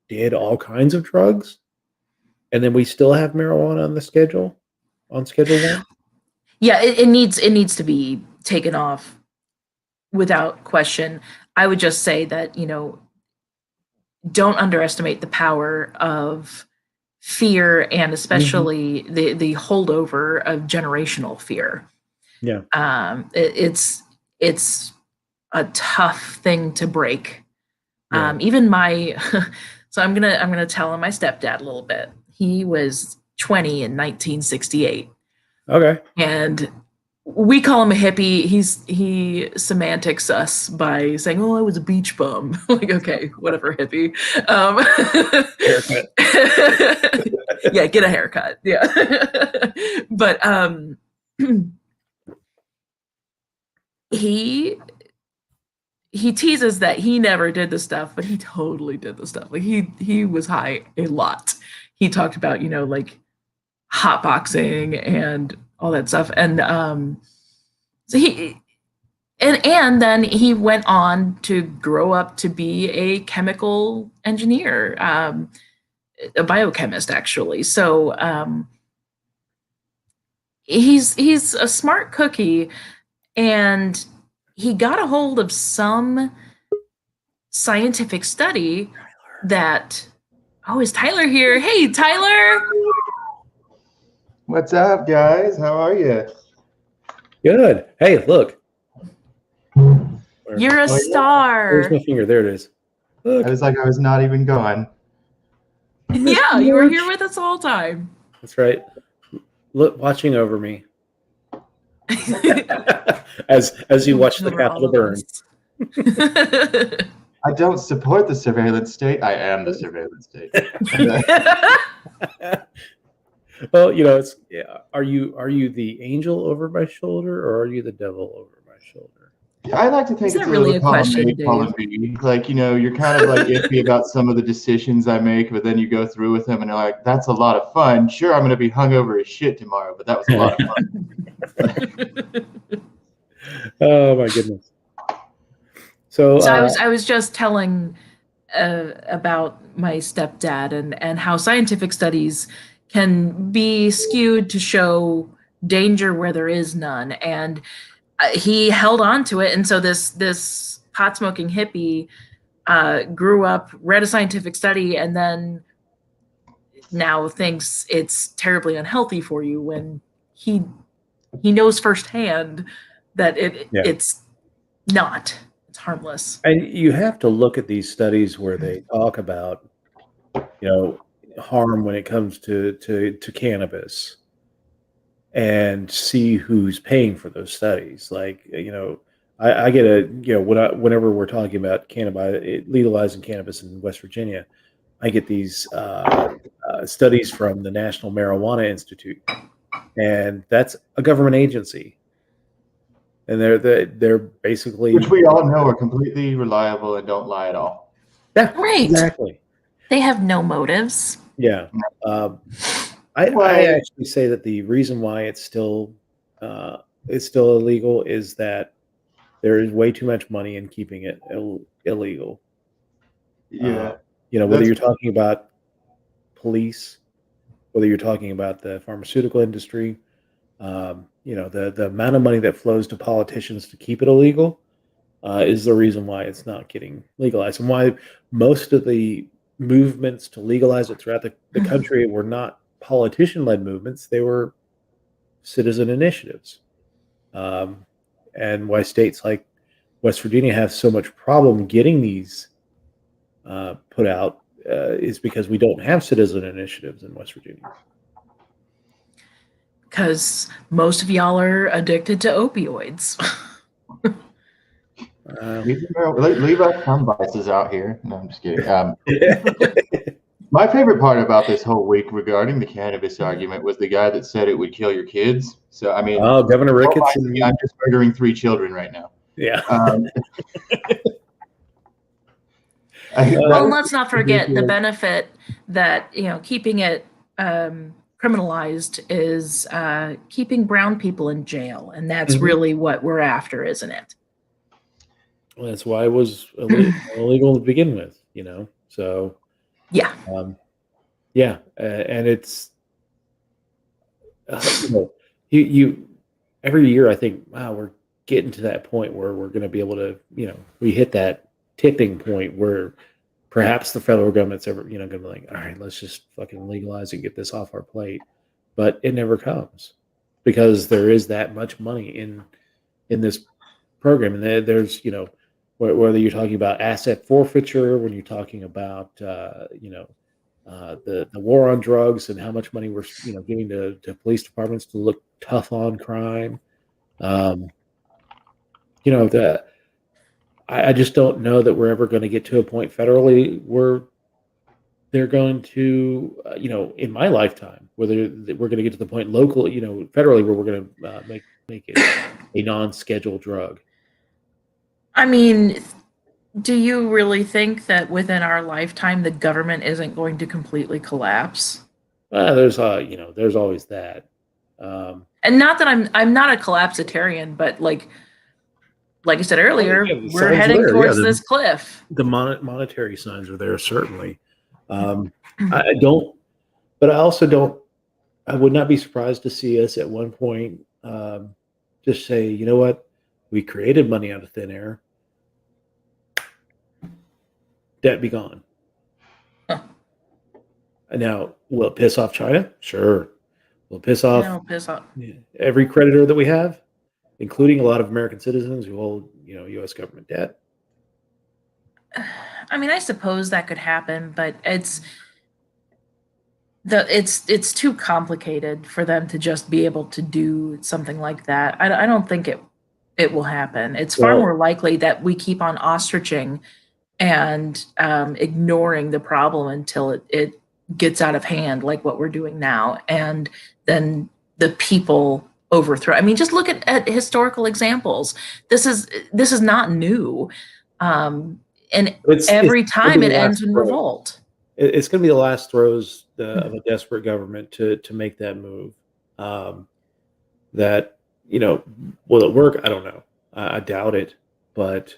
[SPEAKER 1] did all kinds of drugs, and then we still have marijuana on Schedule 1.
[SPEAKER 2] Yeah, it needs to be taken off without question. I would just say that, don't underestimate the power of fear, and especially the holdover of generational fear.
[SPEAKER 1] Yeah.
[SPEAKER 2] It's a tough thing to break.
[SPEAKER 1] Yeah.
[SPEAKER 2] Even my so I'm gonna tell on my stepdad a little bit. He was 20 in 1968.
[SPEAKER 1] Okay.
[SPEAKER 2] And we call him a hippie. He semantics us by saying, "Oh, I was a beach bum." Like, okay, whatever, hippie.
[SPEAKER 1] Haircut.
[SPEAKER 2] Yeah, get a haircut. Yeah. But he teases that he never did the stuff, but he totally did the stuff. Like, he was high a lot. He talked about, like hotboxing and all that stuff. And so and then he went on to grow up to be a chemical engineer, a biochemist, actually. So he's a smart cookie, and he got a hold of some scientific study that, is Tyler here? Hey, Tyler.
[SPEAKER 3] What's up, guys? How are you?
[SPEAKER 1] Good. Hey, look.
[SPEAKER 2] You're a star.
[SPEAKER 1] Where's my finger? There it is. Look.
[SPEAKER 3] I was like, I was not even gone.
[SPEAKER 2] Yeah, you were here with us the whole time.
[SPEAKER 1] That's right. Look, watching over me. as you watch the Capitol burn.
[SPEAKER 3] I don't support the surveillance state. I am the surveillance state.
[SPEAKER 1] Well, it's yeah. Are you the angel over my shoulder, or are you the devil over my shoulder?
[SPEAKER 3] I like to
[SPEAKER 2] Is
[SPEAKER 3] think it's
[SPEAKER 2] that
[SPEAKER 3] a little
[SPEAKER 2] really a
[SPEAKER 3] column
[SPEAKER 2] question,
[SPEAKER 3] A, column B. Like, you're kind of like iffy about some of the decisions I make, but then you go through with them and you're like, that's a lot of fun. Sure, I'm going to be hungover as shit tomorrow, but that was a lot of fun.
[SPEAKER 1] Oh my goodness. So,
[SPEAKER 2] So I was just telling about my stepdad and how scientific studies can be skewed to show danger where there is none, and he held on to it, and so this pot smoking hippie grew up, read a scientific study, and then now thinks it's terribly unhealthy for you when he knows firsthand that
[SPEAKER 1] yeah.
[SPEAKER 2] it's not. It's harmless.
[SPEAKER 1] And you have to look at these studies where they talk about, harm when it comes to cannabis, and see who's paying for those studies. Like, I get whenever we're talking about cannabis, legalizing cannabis in West Virginia, I get these studies from the National Marijuana Institute, and that's a government agency, and they're basically,
[SPEAKER 3] Which we all know are completely reliable and don't lie at all.
[SPEAKER 1] yeah,
[SPEAKER 2] Right.
[SPEAKER 1] exactly.
[SPEAKER 2] They have no motives.
[SPEAKER 1] Yeah. I actually say that the reason why it's still illegal is that there is way too much money in keeping it illegal.
[SPEAKER 3] Yeah.
[SPEAKER 1] Whether
[SPEAKER 3] That's-
[SPEAKER 1] you're talking about police, whether you're talking about the pharmaceutical industry, the amount of money that flows to politicians to keep it illegal is the reason why it's not getting legalized, and why most of the movements to legalize it throughout the country were not politician-led movements; they were citizen initiatives. And why states like West Virginia have so much problem getting these put out is because we don't have citizen initiatives in West Virginia.
[SPEAKER 2] Because most of y'all are addicted to opioids.
[SPEAKER 3] leave us some vices out here. No, I'm just kidding. My favorite part about this whole week regarding the cannabis argument was the guy that said it would kill your kids. So, I mean,
[SPEAKER 1] Governor Ricketts.
[SPEAKER 3] I'm just murdering 3 children right now.
[SPEAKER 1] Yeah.
[SPEAKER 2] Well, let's not forget the benefit that, keeping it criminalized is keeping brown people in jail. And that's really what we're after, isn't it?
[SPEAKER 1] Well, that's why it was illegal to begin with, so.
[SPEAKER 2] Yeah.
[SPEAKER 1] Yeah. And it's, you every year I think, wow, we're getting to that point where we're going to be able to, we hit that tipping point where perhaps the federal government's ever, going to be like, all right, let's just fucking legalize and get this off our plate. But it never comes because there is that much money in this program. And there's, whether you're talking about asset forfeiture, when you're talking about, the war on drugs and how much money we're, giving to police departments to look tough on crime. I just don't know that we're ever going to get to a point federally where they're going to, in my lifetime, whether we're going to get to the point locally, federally, where we're going to make it a non-scheduled drug.
[SPEAKER 2] I mean, do you really think that within our lifetime the government isn't going to completely collapse?
[SPEAKER 1] There's always that.
[SPEAKER 2] And not that I'm not a collapsitarian, but like I said earlier, we're heading towards this cliff.
[SPEAKER 1] The monetary signs are there, certainly. I don't, but I also don't. I would not be surprised to see us at one point just say, you know what, we created money out of thin air. Debt be gone.
[SPEAKER 2] Huh.
[SPEAKER 1] Now, will it piss off China? Sure. Will it piss off every creditor that we have, including a lot of American citizens who hold, U.S. government debt?
[SPEAKER 2] I mean, I suppose that could happen, but it's too complicated for them to just be able to do something like that. I don't think it will happen. It's far more likely that we keep on ostriching and ignoring the problem until it gets out of hand, like what we're doing now, and then the people overthrow. I mean, just look at historical examples. This is not new, and every
[SPEAKER 1] It's gonna
[SPEAKER 2] time
[SPEAKER 1] be
[SPEAKER 2] it
[SPEAKER 1] the
[SPEAKER 2] ends
[SPEAKER 1] last
[SPEAKER 2] in
[SPEAKER 1] throw.
[SPEAKER 2] revolt.
[SPEAKER 1] It's going to be the last throws of a desperate government to make that move. That, will it work? I don't know. I doubt it, but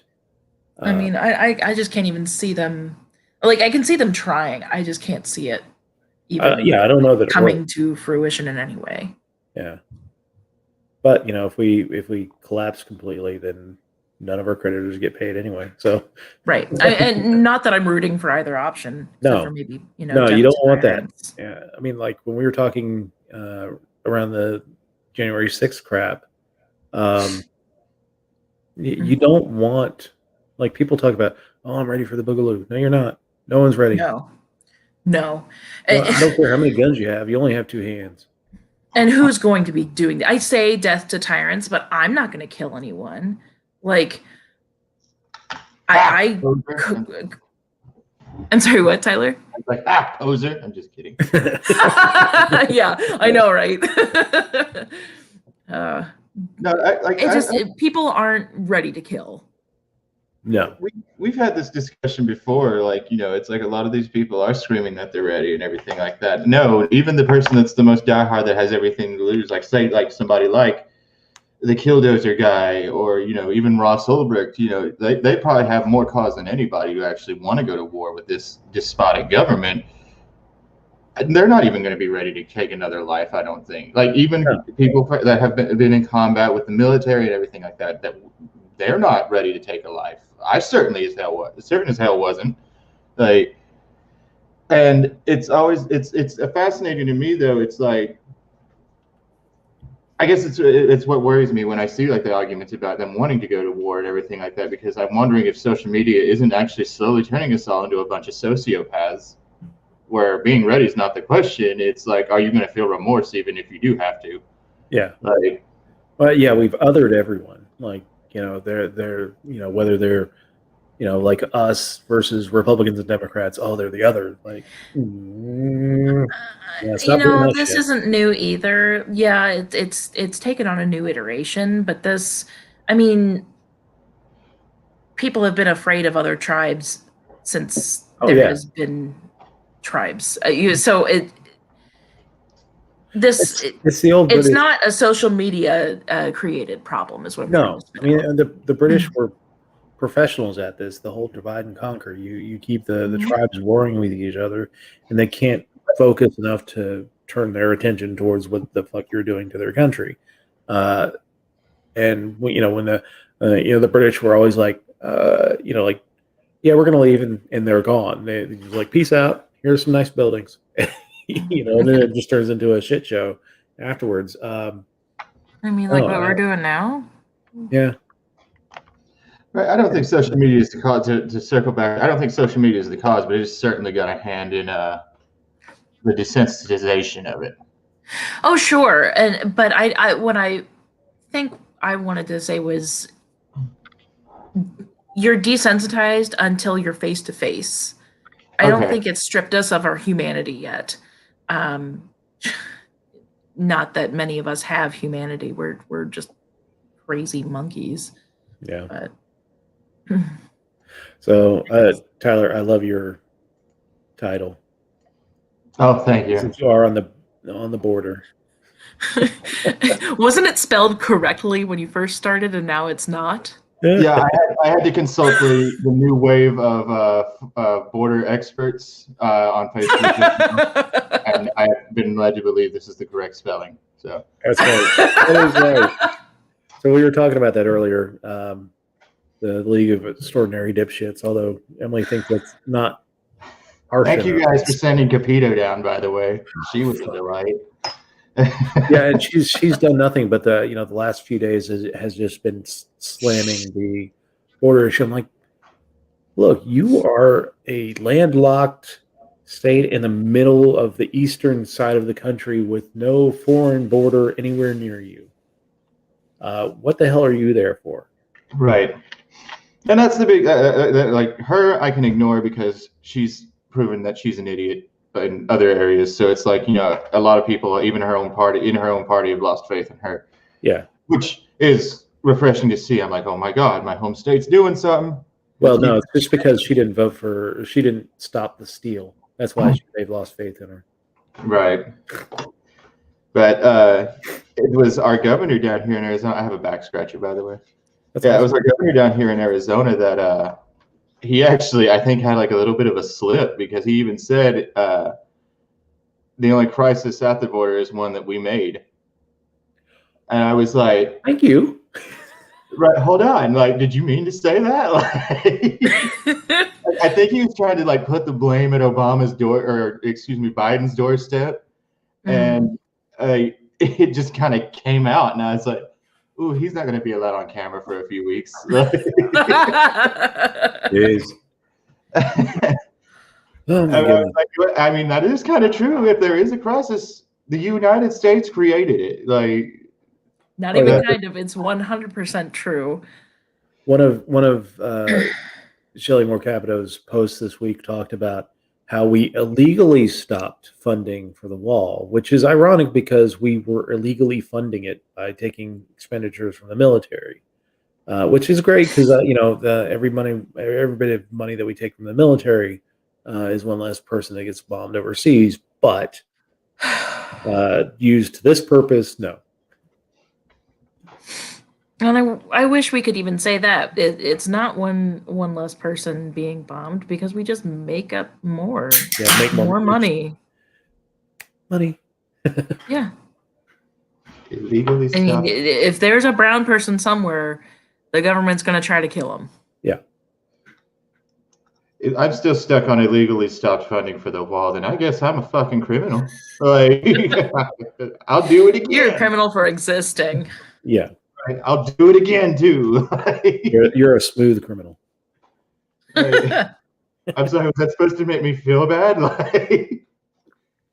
[SPEAKER 2] I mean, I just can't even see them. Like, I can see them trying. I just can't see it even
[SPEAKER 1] yeah, I don't know that it
[SPEAKER 2] coming
[SPEAKER 1] works.
[SPEAKER 2] to fruition in any way.
[SPEAKER 1] Yeah, but if we collapse completely, then none of our creditors get paid anyway. So
[SPEAKER 2] Right. And not that I'm rooting for either option, except
[SPEAKER 1] no,
[SPEAKER 2] for maybe,
[SPEAKER 1] no,
[SPEAKER 2] death
[SPEAKER 1] you don't
[SPEAKER 2] to
[SPEAKER 1] want that.
[SPEAKER 2] tyrants.
[SPEAKER 1] Yeah, I mean, like when we were talking around the January 6th crap, you don't want, like, people talk about, oh, I'm ready for the boogaloo. No, you're not. No one's ready.
[SPEAKER 2] No.
[SPEAKER 1] Well, I don't care how many guns you have. You only have two hands.
[SPEAKER 2] And who's going to be doing that? I say death to tyrants, but I'm not going to kill anyone. Like, I'm sorry, what, Tyler?
[SPEAKER 3] I'm like, poser. I'm just kidding.
[SPEAKER 2] Yeah, I know, right?
[SPEAKER 3] No,
[SPEAKER 2] people aren't ready to kill.
[SPEAKER 1] No.
[SPEAKER 3] We've had this discussion before. Like, it's like a lot of these people are screaming that they're ready and everything like that. No, even the person that's the most diehard that has everything to lose, like say like somebody like the Killdozer guy, or even Ross Ulbricht, they probably have more cause than anybody to actually want to go to war with this despotic government. They're not even going to be ready to take another life, I don't think. Like, even people that have been in combat with the military and everything like that, that they're not ready to take a life. I certain as hell wasn't. Like, and it's fascinating to me though. It's like, I guess it's what worries me when I see like the arguments about them wanting to go to war and everything like that, because I'm wondering if social media isn't actually slowly turning us all into a bunch of sociopaths, where being ready is not the question. It's like, are you going to feel remorse even if you do have to?
[SPEAKER 1] Yeah.
[SPEAKER 3] Like,
[SPEAKER 1] well, yeah, we've othered everyone. Like, they're whether they're like us versus Republicans and Democrats. Oh, they're the other. Like,
[SPEAKER 2] this isn't new either. Yeah, it's taken on a new iteration, but this, I mean, people have been afraid of other tribes since has been tribes. So it's
[SPEAKER 1] the old.
[SPEAKER 2] It's not a social media created problem, is what.
[SPEAKER 1] No, I mean the British were professionals at this. The whole divide and conquer. You keep the tribes warring with each other, and they can't focus enough to turn their attention towards what the fuck you're doing to their country. And when the British were always like, like, yeah, we're gonna leave, and they're gone. They're like, peace out. Here's some nice buildings. And then it just turns into a shit show afterwards.
[SPEAKER 2] I mean, like what we're doing now.
[SPEAKER 1] Yeah.
[SPEAKER 3] Right. I don't think social media is the cause. To circle back, I don't think social media is the cause, but it's certainly got a hand in the desensitization of it.
[SPEAKER 2] Oh, sure. But I what I think I wanted to say was, you're desensitized until you're face to face. I don't think it's stripped us of our humanity yet. Not that many of us have humanity. We're just crazy monkeys.
[SPEAKER 1] Yeah.
[SPEAKER 2] But.
[SPEAKER 1] So, Tyler, I love your title.
[SPEAKER 3] Oh, thank you.
[SPEAKER 1] Since you are on the border.
[SPEAKER 2] Wasn't it spelled correctly when you first started, and now it's not?
[SPEAKER 3] Yeah, I had to consult the new wave of border experts on Facebook, and I have been led to believe this is the correct spelling. So
[SPEAKER 1] that's right. That is right. So we were talking about that earlier. The League of Extraordinary Dipshits. Although Emily thinks that's not harsh.
[SPEAKER 3] Thank you guys for sending Capito down. By the way, she was a delight.
[SPEAKER 1] Yeah, and she's done nothing but the last few days has just been slamming the border issue. I'm like, look, you are a landlocked state in the middle of the eastern side of the country with no foreign border anywhere near you. What the hell are you there for?
[SPEAKER 3] Right, and that's the big like her. I can ignore because she's proven that she's an idiot. in other areas. So it's like, a lot of people, even in her own party, have lost faith in her.
[SPEAKER 1] Yeah.
[SPEAKER 3] Which is refreshing to see. I'm like, oh my God, my home state's doing something.
[SPEAKER 1] Well, no, it's just because she didn't stop the steal. That's why they've lost faith in her.
[SPEAKER 3] Right. But it was our governor down here in Arizona. I have a back scratcher, by the way.
[SPEAKER 1] That's
[SPEAKER 3] It
[SPEAKER 1] awesome.
[SPEAKER 3] was our governor down here in Arizona that he actually, I think, had like a little bit of a slip, because he even said the only crisis at the border is one that we made. And I was like,
[SPEAKER 1] Thank you.
[SPEAKER 3] right, hold on. Like, did you mean to say that? I think he was trying to like put the blame at Biden's doorstep. And it just kind of came out. And I was like, ooh, he's not going to be allowed on camera for a few weeks.
[SPEAKER 1] Jeez. Oh my goodness.
[SPEAKER 3] I mean, that is kind of true. If there is a crisis, the United States created it. Like,
[SPEAKER 2] not even kind of. It's 100% true.
[SPEAKER 1] One of Shelley Moore Capito's posts this week talked about how we illegally stopped funding for the wall, which is ironic because we were illegally funding it by taking expenditures from the military, which is great because every bit of money that we take from the military is one less person that gets bombed overseas. But used to this purpose, no.
[SPEAKER 2] And I wish we could even say that it's not one less person being bombed, because we just make up more,
[SPEAKER 1] make
[SPEAKER 2] more money. Yeah.
[SPEAKER 3] Illegally
[SPEAKER 2] I mean, if there's a brown person somewhere, the government's going to try to kill him.
[SPEAKER 1] Yeah.
[SPEAKER 3] I'm still stuck on illegally stopped funding for the wall. Then I guess I'm a fucking criminal. Like, I'll do it again.
[SPEAKER 2] You're a criminal for existing.
[SPEAKER 1] Yeah.
[SPEAKER 3] I'll do it again too.
[SPEAKER 1] You're a smooth criminal.
[SPEAKER 3] Like, I'm sorry, was that supposed to make me feel bad? Like,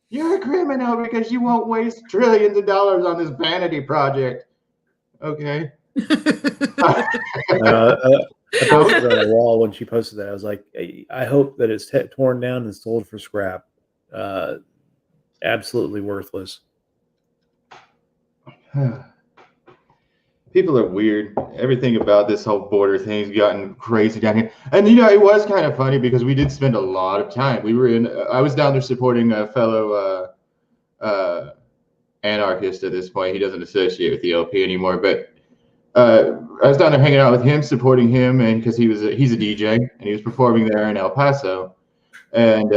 [SPEAKER 3] you're a criminal because you won't waste trillions of dollars on this vanity project. Okay.
[SPEAKER 1] I posted on the wall when she posted that. I was like, I hope that it's torn down and sold for scrap. Absolutely worthless. People are weird. Everything about this whole border thing's gotten crazy down here. And it was kind of funny because we did spend a lot of time. I was down there supporting a fellow anarchist at this point. He doesn't associate with the LP anymore, but I was down there hanging out with him, supporting him, and because he's a DJ and he was performing there in El Paso, and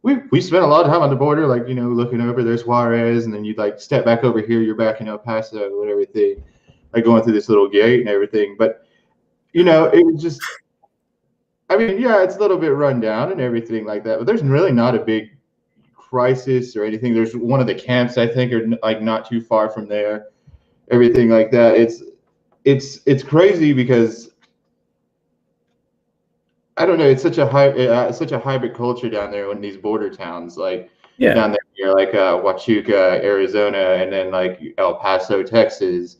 [SPEAKER 1] we spent a lot of time on the border, like looking over. There's Juarez, and then you like step back over here, you're back in El Paso and everything, like going through this little gate and everything. But it was just, I mean, yeah, it's a little bit run down and everything like that, but there's really not a big crisis or anything. There's one of the camps I think are like not too far from there. Everything like that. It's crazy because I don't know. It's such a hybrid culture down there in these border towns, like down there near like Huachuca, Arizona, and then like El Paso, Texas.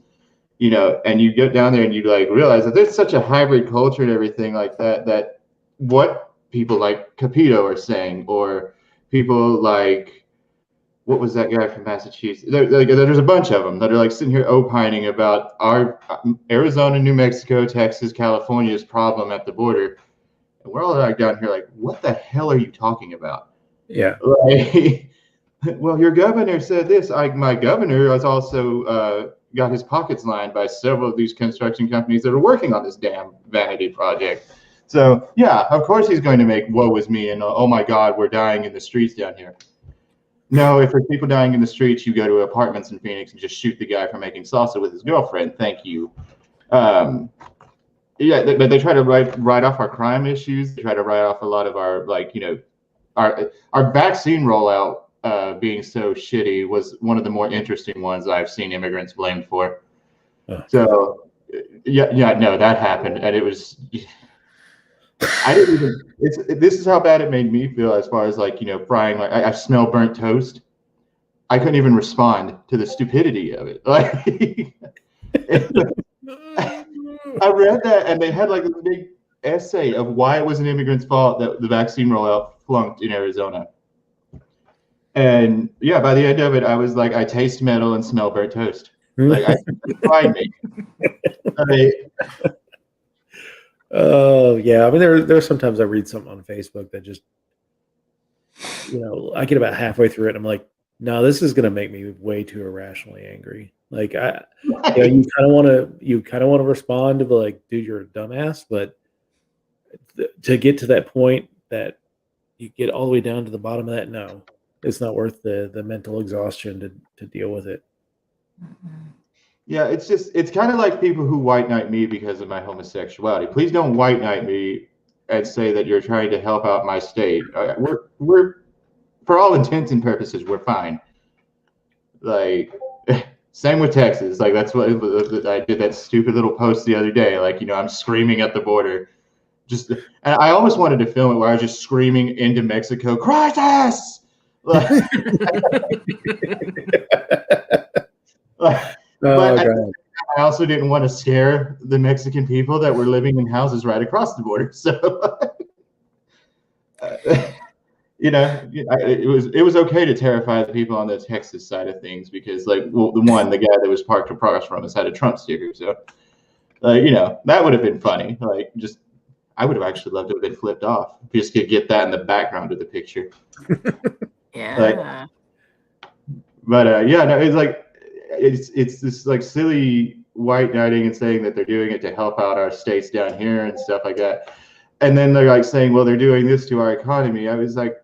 [SPEAKER 1] And you get down there and you like realize that there's such a hybrid culture and everything like that. That what people like Capito are saying, or people like, what was that guy from Massachusetts? There's a bunch of them that are like sitting here opining about our Arizona, New Mexico, Texas, California's problem at the border. And we're all like down here like, what the hell are you talking about? Yeah.
[SPEAKER 3] Like, well, your governor said this. My governor has also got his pockets lined by several of these construction companies that are working on this damn vanity project. So, yeah, of course he's going to make woe is me and, oh my God, we're dying in the streets down here. No, if there's people dying in the streets, you go to apartments in Phoenix and just shoot the guy for making salsa with his girlfriend. Thank you. Yeah, they try to write off our crime issues. They try to write off a lot of our, like, our vaccine rollout being so shitty was one of the more interesting ones I've seen immigrants blamed for. So, no, that happened. And it was... I didn't even. This is how bad it made me feel, as far as like frying. Like I smell burnt toast. I couldn't even respond to the stupidity of it. Like I read that, and they had like this big essay of why it was an immigrant's fault that the vaccine rollout flunked in Arizona. And yeah, by the end of it, I was like, I taste metal and smell burnt toast. Like, I find me.
[SPEAKER 1] Oh yeah, I mean there's sometimes I read something on Facebook that just I get about halfway through it and I'm like, no, this is gonna make me way too irrationally angry. Like you kind of want to respond to be like, dude, you're a dumbass, but to get to that point that you get all the way down to the bottom of that, no, it's not worth the mental exhaustion to deal with it.
[SPEAKER 3] Yeah, it's kind of like people who white knight me because of my homosexuality. Please don't white knight me and say that you're trying to help out my state. We're for all intents and purposes, we're fine. Like, same with Texas. Like, that's what I did that stupid little post the other day. Like, I'm screaming at the border. And I almost wanted to film it where I was just screaming into Mexico, crisis! Like, but I also didn't want to scare the Mexican people that were living in houses right across the border. So, it was okay to terrify the people on the Texas side of things because, like, the guy that was parked across from us had a Trump sticker. So, that would have been funny. Like, I would have actually loved to have been flipped off. Just to get that in the background of the picture.
[SPEAKER 2] Yeah.
[SPEAKER 3] It's like it's this like silly white knighting and saying that they're doing it to help out our states down here and stuff like that. And then they're like saying, well, they're doing this to our economy. I was like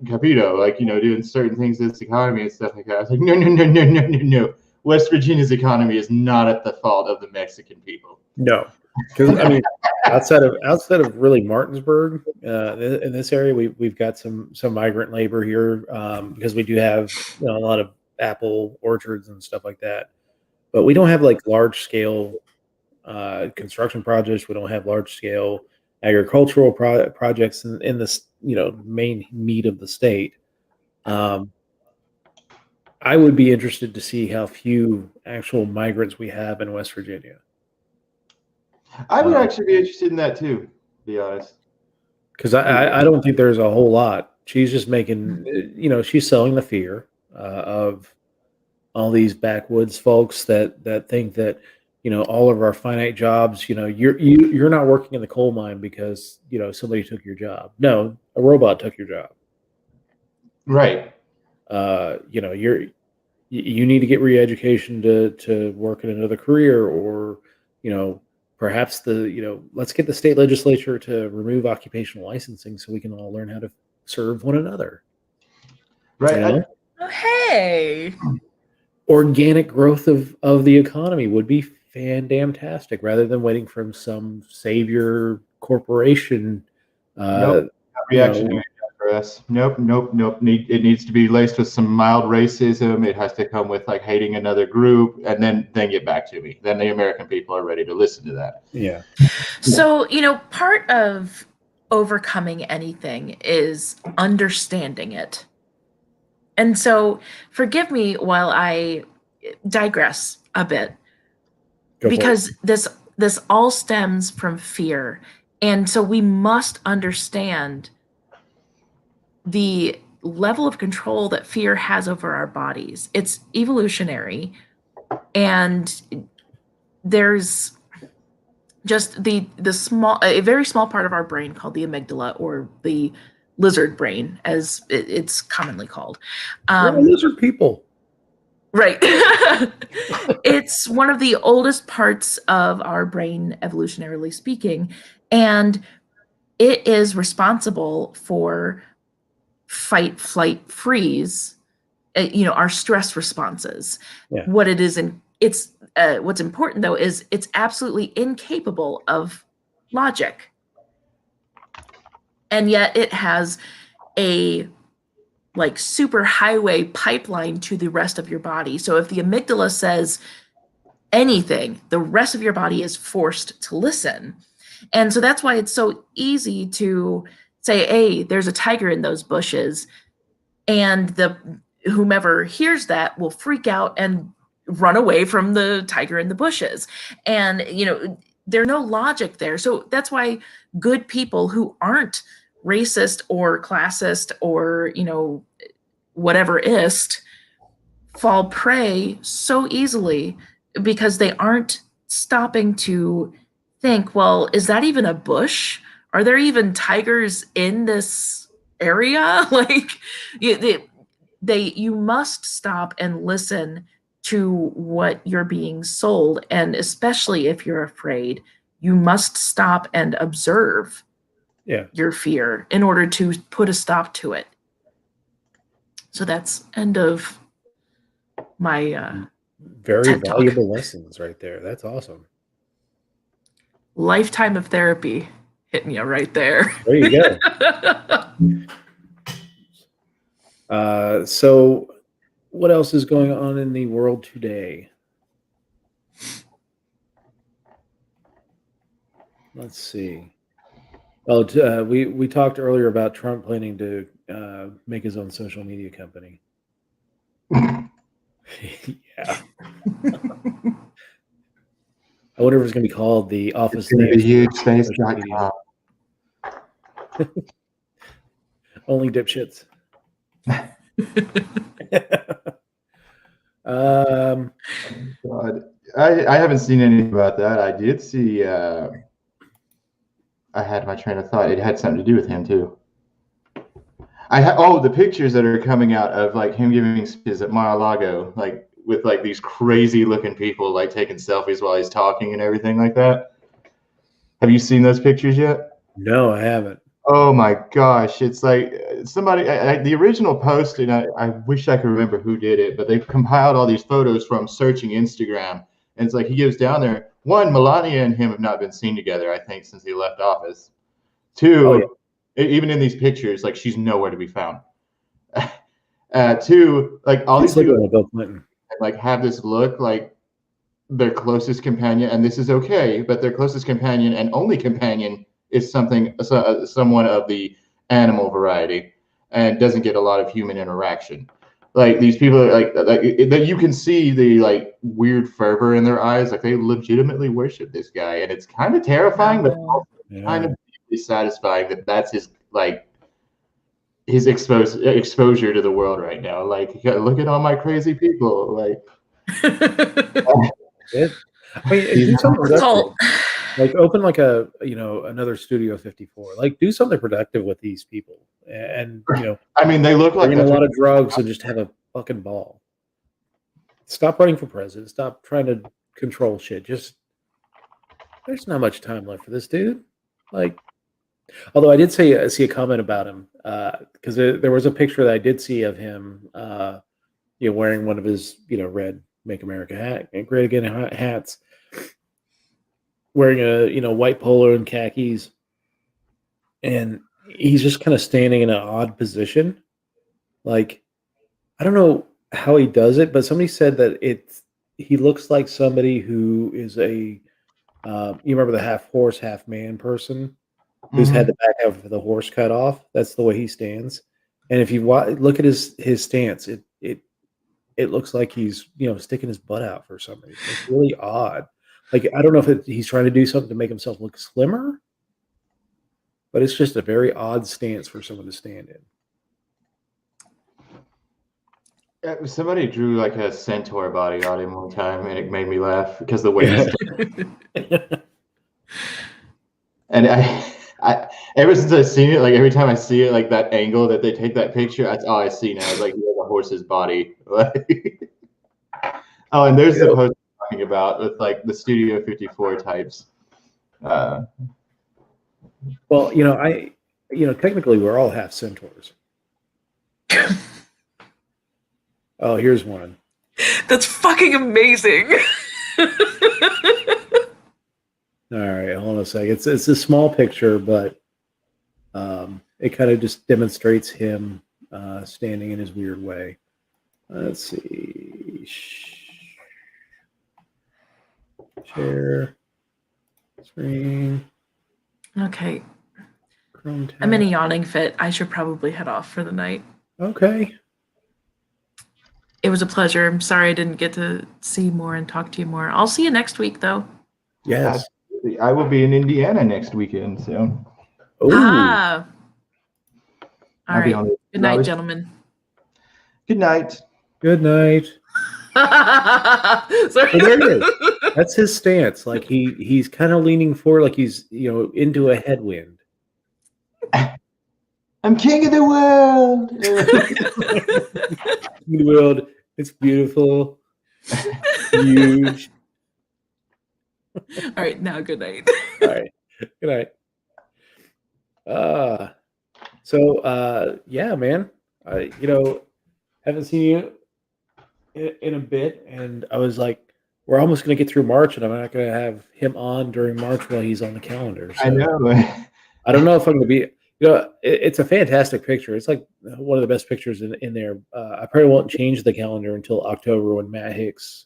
[SPEAKER 3] Capito, like, doing certain things to this economy and stuff like that. I was like, no. West Virginia's economy is not at the fault of the Mexican people.
[SPEAKER 1] No, because I mean, outside of really Martinsburg, in this area, we've got some migrant labor here because we do have a lot of apple orchards and stuff like that. But we don't have like large scale construction projects. We don't have large scale agricultural projects in this main meat of the state. I would be interested to see how few actual migrants we have in West Virginia.
[SPEAKER 3] I would actually be interested in that too, to be honest.
[SPEAKER 1] Because I don't think there's a whole lot. She's just making, she's selling the fear of all these backwoods folks that think that, all of our finite jobs, you're not working in the coal mine because, somebody took your job. No, a robot took your job.
[SPEAKER 3] Right.
[SPEAKER 1] You need to get re-education to work in another career, or perhaps let's get the state legislature to remove occupational licensing so we can all learn how to serve one another.
[SPEAKER 3] Right.
[SPEAKER 2] Oh, hey.
[SPEAKER 1] Organic growth of the economy would be fan-damn-tastic rather than waiting from some savior corporation.
[SPEAKER 3] Nope. Reactionary for us. Nope. It needs to be laced with some mild racism. It has to come with like hating another group, and then get back to me. Then the American people are ready to listen to that.
[SPEAKER 1] Yeah.
[SPEAKER 2] So, part of overcoming anything is understanding it. And so forgive me while I digress a bit, because this all stems from fear. And so we must understand the level of control that fear has over our bodies. It's evolutionary, and there's just a very small part of our brain called the amygdala, or the lizard brain, as it's commonly called.
[SPEAKER 1] Lizard people.
[SPEAKER 2] Right. It's one of the oldest parts of our brain, evolutionarily speaking, and it is responsible for fight, flight, freeze, our stress responses.
[SPEAKER 1] Yeah.
[SPEAKER 2] What's important though is it's absolutely incapable of logic. And yet it has a like super highway pipeline to the rest of your body. So if the amygdala says anything, the rest of your body is forced to listen. And so that's why it's so easy to say, hey, there's a tiger in those bushes. And whomever hears that will freak out and run away from the tiger in the bushes. And, there's no logic there. So that's why good people who aren't racist or classist or, whatever ist fall prey so easily because they aren't stopping to think, well, is that even a bush? Are there even tigers in this area? Like, you must stop and listen to what you're being sold. And especially if you're afraid, you must stop and observe your fear in order to put a stop to it. So that's end of my
[SPEAKER 1] very
[SPEAKER 2] TED Talk.
[SPEAKER 1] valuable lessons right there. That's awesome.
[SPEAKER 2] Lifetime of therapy hitting you right there.
[SPEAKER 1] There you go. So what else is going on in the world today? Let's see. Oh, we talked earlier about Trump planning to make his own social media company. Yeah. I wonder if it's going to be called the Office.
[SPEAKER 3] It's going to be hugespace.com.
[SPEAKER 1] Only dipshits.
[SPEAKER 3] God. I haven't seen anything about that. I did see. I had my train of thought. It had something to do with him too. The pictures that are coming out of like him giving speeches at Mar-a-Lago, like with like these crazy looking people like taking selfies while he's talking and everything like that. Have you seen those pictures yet?
[SPEAKER 1] No, I haven't.
[SPEAKER 3] Oh my gosh, it's like somebody. The original post, and I wish I could remember who did it, but they compiled all these photos from searching Instagram, and it's like he gives down there. One, Melania and him have not been seen together, I think, since he left office. Two, even in these pictures, like she's nowhere to be found. Two, like all these people like have this look like their closest companion, and this is okay, but their closest companion and only companion is someone of the animal variety and doesn't get a lot of human interaction. Like these people are like that you can see the like weird fervor in their eyes, like they legitimately worship this guy, and it's kind of terrifying, but also kind of deeply satisfying that that's his like his exposure to the world right now. Like, look at all my crazy people. Like,
[SPEAKER 1] I mean, do something productive. Like open like another Studio 54. Like do something productive with these people, and
[SPEAKER 3] I mean, they look like
[SPEAKER 1] a lot of drugs and just have a fucking ball. Stop running for president. Stop trying to control shit. Just there's not much time left for this dude. Like, although I did see a comment about him because there was a picture that I did see of him, wearing one of his red "Make America Great Again" hats. Wearing a white polo and khakis, and he's just kind of standing in an odd position. Like, I don't know how he does it, but somebody said that he looks like somebody who is you remember the half horse, half man person who's had the back half of the horse cut off. That's the way he stands. And if you look at his stance, it looks like he's sticking his butt out for some reason. It's really odd. Like, I don't know if he's trying to do something to make himself look slimmer, but it's just a very odd stance for someone to stand
[SPEAKER 3] in. Somebody drew like a centaur body on him one time, and it made me laugh because the way he's and I ever since I've seen it, like every time I see it, like that angle that they take that picture, that's all I see now. It's like the horse's body. Oh, and there's the post talking about with like the Studio 54 types.
[SPEAKER 1] Well, technically we're all half centaurs. Oh, here's one.
[SPEAKER 2] That's fucking amazing.
[SPEAKER 1] All right, hold on a second. It's a small picture, but it kind of just demonstrates him standing in his weird way. Let's see. Share screen.
[SPEAKER 2] Okay.
[SPEAKER 1] Chrome tab.
[SPEAKER 2] I'm in a yawning fit. I should probably head off for the night.
[SPEAKER 1] Okay.
[SPEAKER 2] It was a pleasure. I'm sorry I didn't get to see more and talk to you more. I'll see you next week, though.
[SPEAKER 1] Yes.
[SPEAKER 3] Absolutely. I will be in Indiana next weekend, so.
[SPEAKER 1] Ooh.
[SPEAKER 2] All right.
[SPEAKER 3] Good
[SPEAKER 2] Good night, gentlemen.
[SPEAKER 3] Good night.
[SPEAKER 1] Good night.
[SPEAKER 2] Sorry.
[SPEAKER 1] Well, there it is. That's his stance. Like he's kind of leaning forward, like he's into a headwind.
[SPEAKER 3] I'm king of the world.
[SPEAKER 1] The world, it's beautiful, huge.
[SPEAKER 2] All right, now good night.
[SPEAKER 1] All right, good night. Yeah, man. Haven't seen you in a bit, and I was like, we're almost gonna get through March, and I'm not gonna have him on during March while he's on the calendar. So
[SPEAKER 3] I know.
[SPEAKER 1] I don't know if I'm gonna be. It's a fantastic picture. It's like one of the best pictures in there. I probably won't change the calendar until October when Matt Hicks.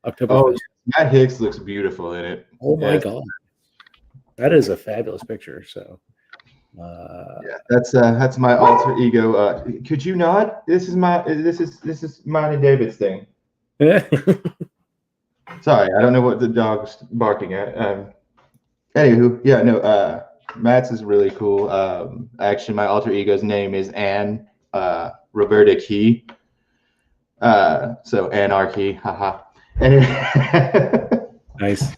[SPEAKER 1] October.
[SPEAKER 3] Oh, Matt Hicks looks beautiful in it.
[SPEAKER 1] Oh my God, that is a fabulous picture. So,
[SPEAKER 3] yeah, that's my alter ego. Could you not? This is mine and David's thing. Sorry, I don't know what the dog's barking at. Anywho, yeah, no. Matt's is really cool. Actually, my alter ego's name is Anne Roberta Key. So Anarchy, haha. Anyway.
[SPEAKER 1] Nice.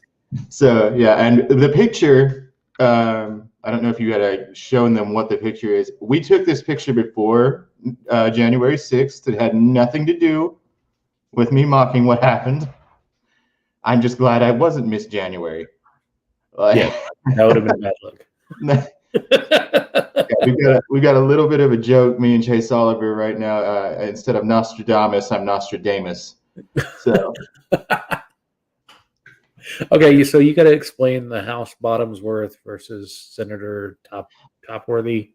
[SPEAKER 3] So yeah, and the picture. I don't know if you had shown them what the picture is. We took this picture before January 6th. It had nothing to do with me mocking what happened. I'm just glad I wasn't Miss January.
[SPEAKER 1] Yeah, that would have been a bad look.
[SPEAKER 3] we got a little bit of a joke, me and Chase Oliver right now. Instead of Nostradamus, I'm Nostradamus. So
[SPEAKER 1] okay, so you got to explain the House Bottomsworth versus Senator Topworthy.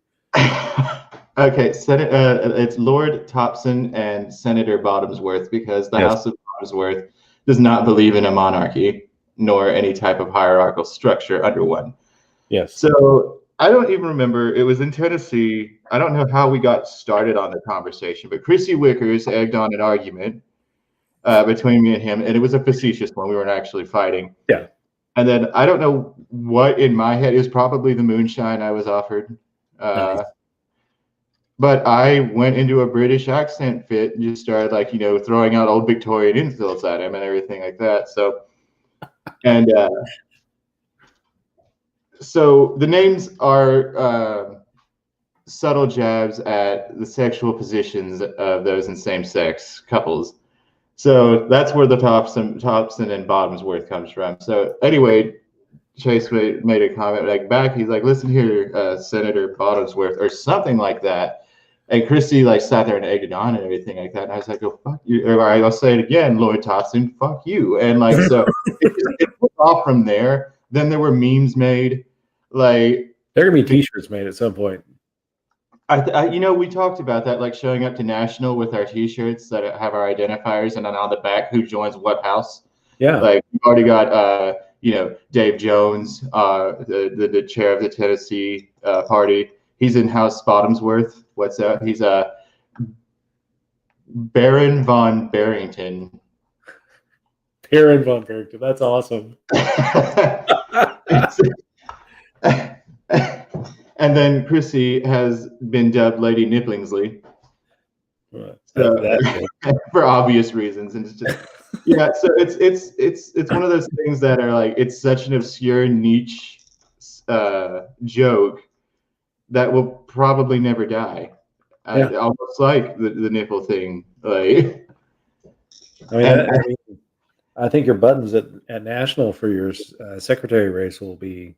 [SPEAKER 3] Okay, it's Lord Thompson and Senator Bottomsworth, because the House of Bottomsworth does not believe in a monarchy nor any type of hierarchical structure under one.
[SPEAKER 1] Yes.
[SPEAKER 3] So I don't even remember. It was in Tennessee. I don't know how we got started on the conversation, but Chrissy Wickers egged on an argument between me and him, and it was a facetious one. We weren't actually fighting.
[SPEAKER 1] Yeah.
[SPEAKER 3] And then I don't know what in my head, it was probably the moonshine I was offered.
[SPEAKER 1] Nice.
[SPEAKER 3] But I went into a British accent fit and just started throwing out old Victorian insults at him and everything like that. So, and so the names are subtle jabs at the sexual positions of those in same-sex couples. So that's where the Thompson and Bottomsworth comes from. So anyway, Chase made a comment back. He's like, "Listen here, Senator Bottomsworth," or something like that. And Christy sat there and egged it on and everything like that. And I was like, "Oh, fuck you!" Or I'll say it again, Lord Thompson, "Fuck you!" And so it took off from there. Then there were memes made. There
[SPEAKER 1] are gonna be T-shirts made at some point.
[SPEAKER 3] We talked about that, showing up to National with our T-shirts that have our identifiers, and then on the back, who joins what house.
[SPEAKER 1] Yeah.
[SPEAKER 3] We've already got, Dave Jones, the chair of the Tennessee party. He's in House Bottomsworth. What's that? He's Baron von Barrington.
[SPEAKER 1] Baron von Barrington. That's awesome.
[SPEAKER 3] And then Chrissy has been dubbed Lady Nipplingsley, for obvious reasons, and it's just So it's one of those things that are it's such an obscure niche joke that will probably never die. Almost like the nipple thing.
[SPEAKER 1] I think your buttons at National for your secretary race will be.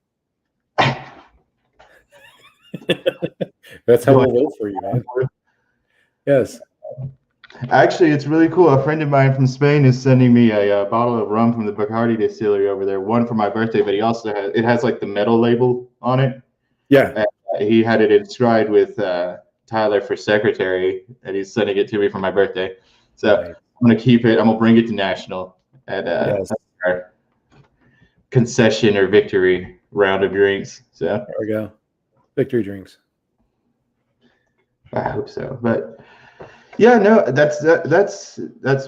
[SPEAKER 1] That's how we'll vote for you, man. Yes.
[SPEAKER 3] Actually, it's really cool. A friend of mine from Spain is sending me a bottle of rum from the Bacardi distillery over there. One for my birthday, but he also has the metal label on it.
[SPEAKER 1] Yeah.
[SPEAKER 3] And he had it inscribed with Tyler for secretary, and he's sending it to me for my birthday. So nice. I'm gonna keep it. I'm gonna bring it to National at our concession or victory round of drinks. So
[SPEAKER 1] there we go. Victory drinks.
[SPEAKER 3] I hope so. But yeah, no, that's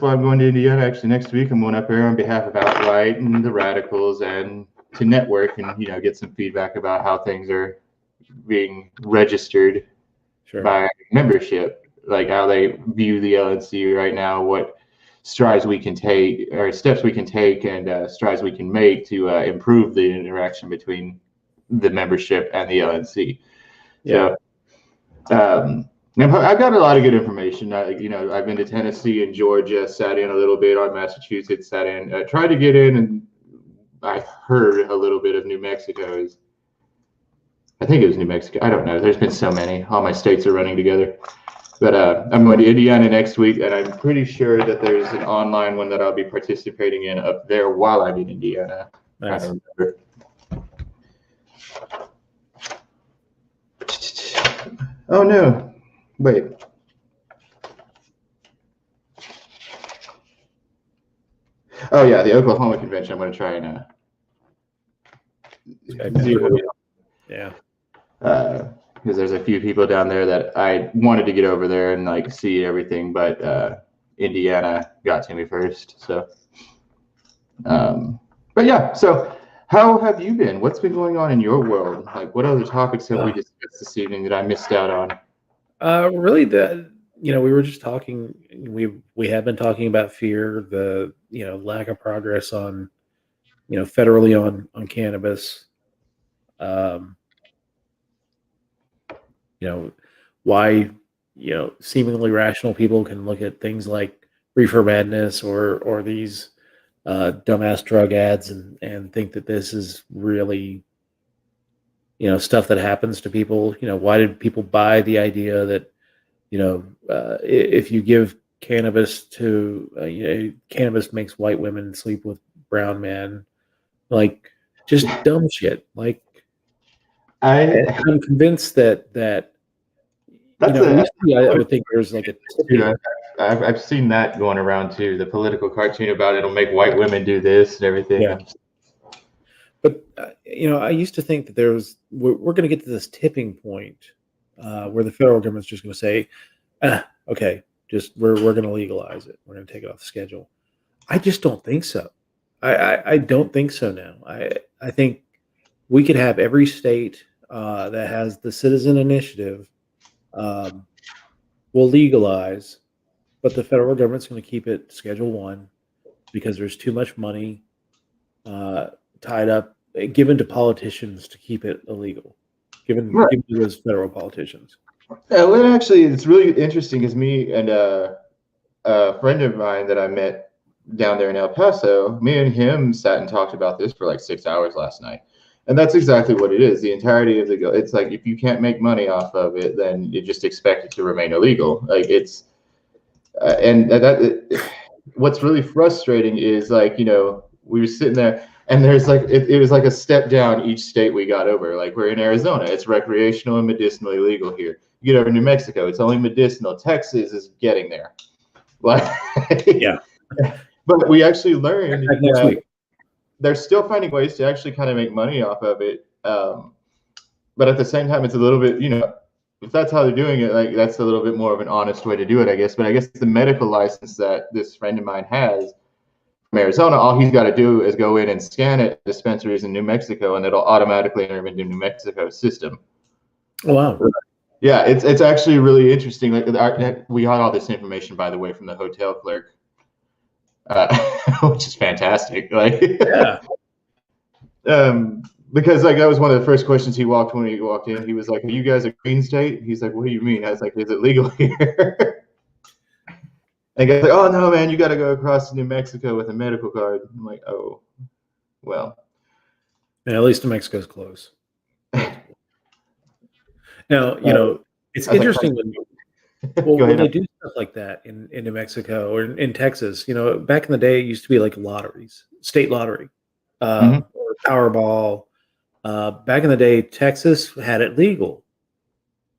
[SPEAKER 3] why I'm going to Indiana actually next week. I'm going up there on behalf of Outright and the Radicals, and to network and get some feedback about how things are being registered by membership. like how they view the LNC right now, what strides we can take, or steps we can take, and strides we can make to improve the interaction between the membership and the LNC.
[SPEAKER 1] Yeah.
[SPEAKER 3] So I've got a lot of good information. I've been to Tennessee and Georgia, sat in a little bit on Massachusetts, sat in, tried to get in, and I heard a little bit of New Mexico. I think it was New Mexico. I don't know. There's been so many. All my states are running together. But I'm going to Indiana next week, and I'm pretty sure that there's an online one that I'll be participating in up there while I'm in Indiana.
[SPEAKER 1] Nice.
[SPEAKER 3] I don't remember. Oh, no. Wait. Oh, yeah, the Oklahoma convention. I'm going to try and zero in.
[SPEAKER 1] Yeah.
[SPEAKER 3] Because there's a few people down there that I wanted to get over there and like see everything, but Indiana got to me first. So, but yeah. So, how have you been? What's been going on in your world? Like, what other topics have we discussed this evening that I missed out on?
[SPEAKER 1] Really, we were just talking. We have been talking about fear, the lack of progress on, federally on cannabis. Why seemingly rational people can look at things like reefer madness or these dumbass drug ads and think that this is really stuff that happens to people. Why did people buy the idea that if you give cannabis to cannabis makes white women sleep with brown men, like just dumb shit. Like I'm convinced that I would think there's like a
[SPEAKER 3] Dude, I've seen that going around too. The political cartoon about it'll make white women do this and everything.
[SPEAKER 1] Yeah. But I used to think that we're going to get to this tipping point where the federal government's just going to say, okay, just we're going to legalize it. We're going to take it off the schedule. I just don't think so. I don't think so now. I think we could have every state that has the citizen initiative will legalize, but the federal government's going to keep it Schedule 1 because there's too much money tied up, given to politicians to keep it illegal, given to those federal politicians.
[SPEAKER 3] Well, actually, it's really interesting because me and a friend of mine that I met down there in El Paso, me and him sat and talked about this for like 6 hours last night. And that's exactly what it is. The entirety of it's like if you can't make money off of it, then you just expect it to remain illegal. Like it's, what's really frustrating is like, we were sitting there and there's like, it was like a step down each state we got over. Like we're in Arizona, it's recreational and medicinally legal here. You get over to New Mexico, it's only medicinal. Texas is getting there. Like,
[SPEAKER 1] yeah.
[SPEAKER 3] But we actually learned
[SPEAKER 1] next week.
[SPEAKER 3] They're still finding ways to actually kind of make money off of it. But at the same time, it's a little bit, if that's how they're doing it, like that's a little bit more of an honest way to do it, I guess. But I guess the medical license that this friend of mine has from Arizona, all he's got to do is go in and scan it at dispensaries in New Mexico, and it'll automatically enter into New Mexico's system.
[SPEAKER 1] Oh, wow.
[SPEAKER 3] Yeah, it's actually really interesting. Like we got all this information, by the way, from the hotel clerk. Which is fantastic. Like,
[SPEAKER 1] yeah.
[SPEAKER 3] Because like that was one of the first questions he walked when he walked in. He was like, "Are you guys a green state?" He's like, "What do you mean?" I was like, "Is it legal here?" And guys like, "Oh no, man, you got to go across to New Mexico with a medical card." I'm like, "Oh, well."
[SPEAKER 1] Yeah, at least New Mexico's close. Now, it's interesting when they do stuff like that in New Mexico or in Texas. Back in the day, it used to be like lotteries, state lottery, or Powerball. Back in the day, Texas had it legal,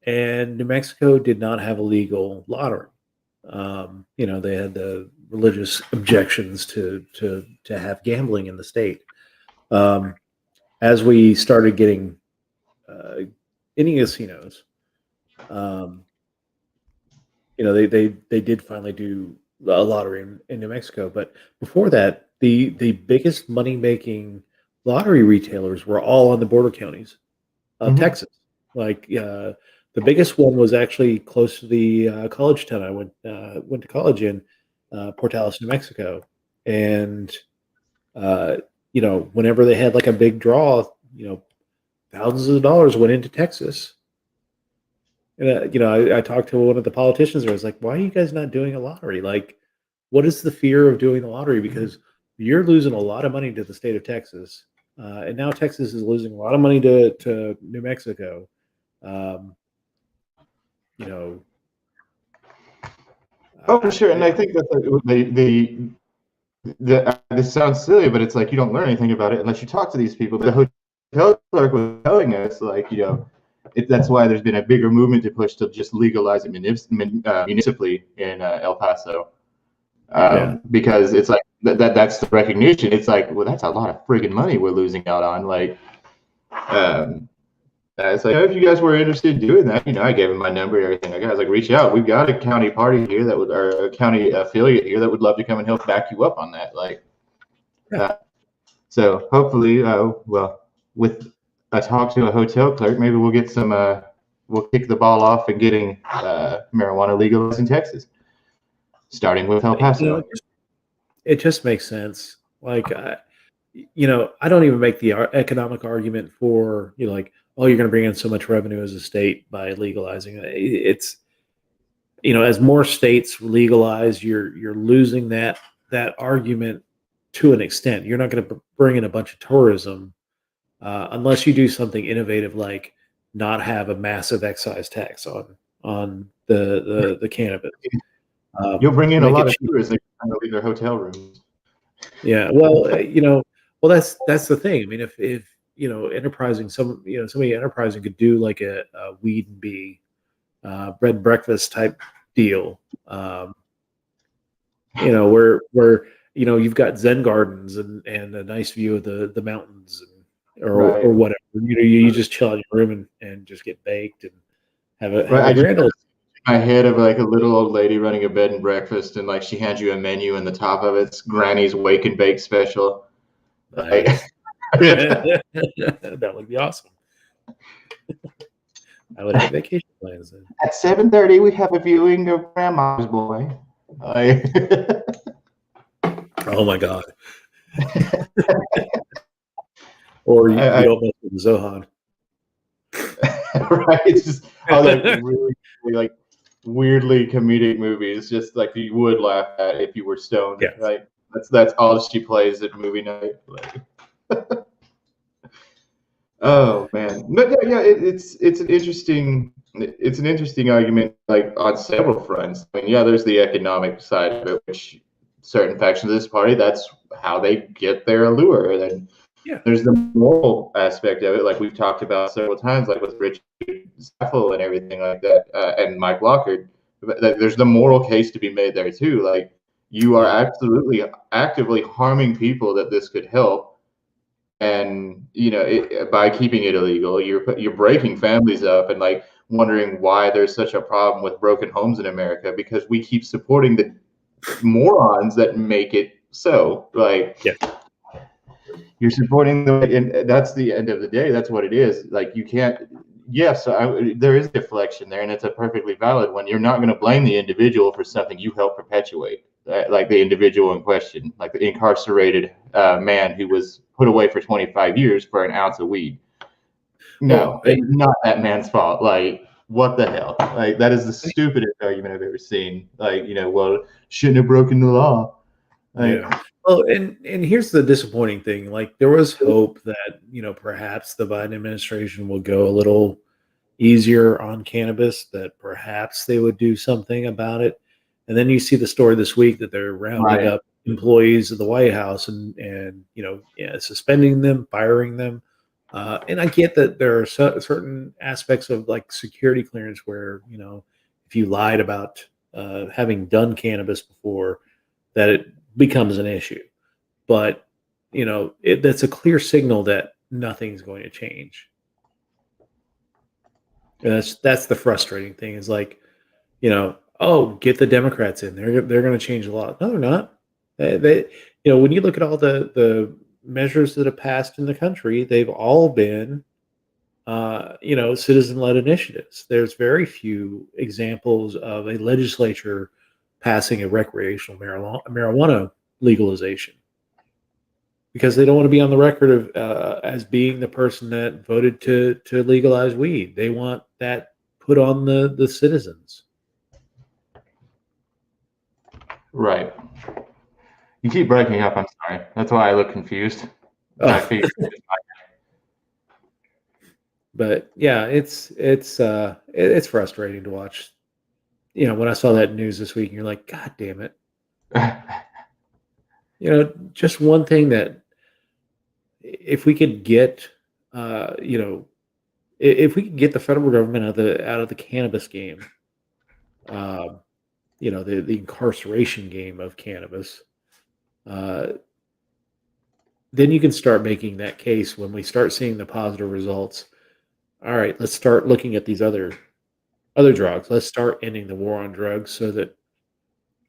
[SPEAKER 1] and New Mexico did not have a legal lottery. They had the religious objections to have gambling in the state. As we started getting any casinos, they did finally do a lottery in New Mexico. But before that, the biggest money making lottery retailers were all on the border counties of Texas, like The biggest one was actually close to the college town I went to college in, Portales, New Mexico, and whenever they had like a big draw, thousands of dollars went into Texas. And, I talked to one of the politicians. I was like, "Why are you guys not doing a lottery? Like, what is the fear of doing the lottery? Because you're losing a lot of money to the state of Texas, and now Texas is losing a lot of money to New Mexico. Um, you know,
[SPEAKER 3] Oh, for sure. And I think that this sounds silly, but it's like you don't learn anything about it unless you talk to these people. The hotel clerk was telling us, like, that's why there's been a bigger movement to push to just legalize it municipally in El Paso. Because it's like that's the recognition. It's like, well, that's a lot of friggin' money we're losing out on. Like, it's like, if you guys were interested in doing that, I gave him my number and everything. I was like, reach out. We've got a county party here or a county affiliate here that would love to come and help back you up on that. Like, so hopefully, with a talk to a hotel clerk, maybe we'll get we'll kick the ball off in getting marijuana legalized in Texas, starting with El Paso.
[SPEAKER 1] It just makes sense. Like, I don't even make the economic argument for, like, oh, you're going to bring in so much revenue as a state by legalizing it. It's, as more states legalize, you're losing that argument to an extent. You're not going to bring in a bunch of tourism unless you do something innovative, like not have a massive excise tax on the cannabis.
[SPEAKER 3] You'll bring in a lot of tourists that kind of leave their hotel rooms.
[SPEAKER 1] Yeah, well, that's the thing. I mean, if enterprising, somebody enterprising could do like a weed and bee bread and breakfast type deal, where you've got Zen gardens and a nice view of the mountains or whatever. You just chill in your room and just get baked and have a grand old.
[SPEAKER 3] My head of like a little old lady running a bed and breakfast, and like she hands you a menu, and the top of it's Granny's Wake and Bake Special.
[SPEAKER 1] Nice. That would be awesome. I would have vacation plans then.
[SPEAKER 3] At 7:30, we have a viewing of Grandma's Boy.
[SPEAKER 1] Oh my God. Or you don't mess with Zohan.
[SPEAKER 3] Right? It's just all that really like weirdly comedic movies, just like you would laugh at if you were stoned.
[SPEAKER 1] Yes.
[SPEAKER 3] Right? That's all she plays at movie night. Like, oh man, but yeah, it's an interesting argument, like on several fronts. I mean, yeah, there's the economic side of it, which certain factions of this party, that's how they get their allure. And then there's the moral aspect of it, like we've talked about several times, like with Richard Staffel and everything like that, and Mike Lockard. There's the moral case to be made there too. Like, you are absolutely actively harming people that this could help, and by keeping it illegal, you're breaking families up, and like wondering why there's such a problem with broken homes in America, because we keep supporting the morons that make it so. Like, you're supporting and that's the end of the day. That's what it is. Like, you can't. Yes, there is deflection there, and it's a perfectly valid one. You're not going to blame the individual for something you helped perpetuate, like the individual in question, like the incarcerated man who was put away for 25 years for an ounce of weed. No, it's not that man's fault. Like, what the hell? Like, that is the stupidest argument I've ever seen. Like, well, shouldn't have broken the law. Like,
[SPEAKER 1] yeah. Well, and here's the disappointing thing. Like, there was hope that, perhaps the Biden administration will go a little easier on cannabis, that perhaps they would do something about it. And then you see the story this week that they're rounding up employees of the White House and suspending them, firing them. And I get that there are certain aspects of like security clearance where, if you lied about having done cannabis before, that it becomes an issue. But, that's a clear signal that nothing's going to change. And that's the frustrating thing, is like, get the Democrats in. They're going to change a lot. No, they're not. They when you look at all the measures that have passed in the country, they've all been citizen-led initiatives. There's very few examples of a legislature passing a recreational marijuana legalization because they don't want to be on the record of as being the person that voted to legalize weed. They want that put on the citizens.
[SPEAKER 3] Right. You keep breaking up. I'm sorry. That's why I look confused.
[SPEAKER 1] Oh. But yeah, it's frustrating to watch. When I saw that news this week, and you're like, God damn it! Just one thing that if we could get, if we could get the federal government out of the cannabis game, the incarceration game of cannabis, then you can start making that case when we start seeing the positive results. All right, let's start looking at these other drugs. Let's start ending the war on drugs so that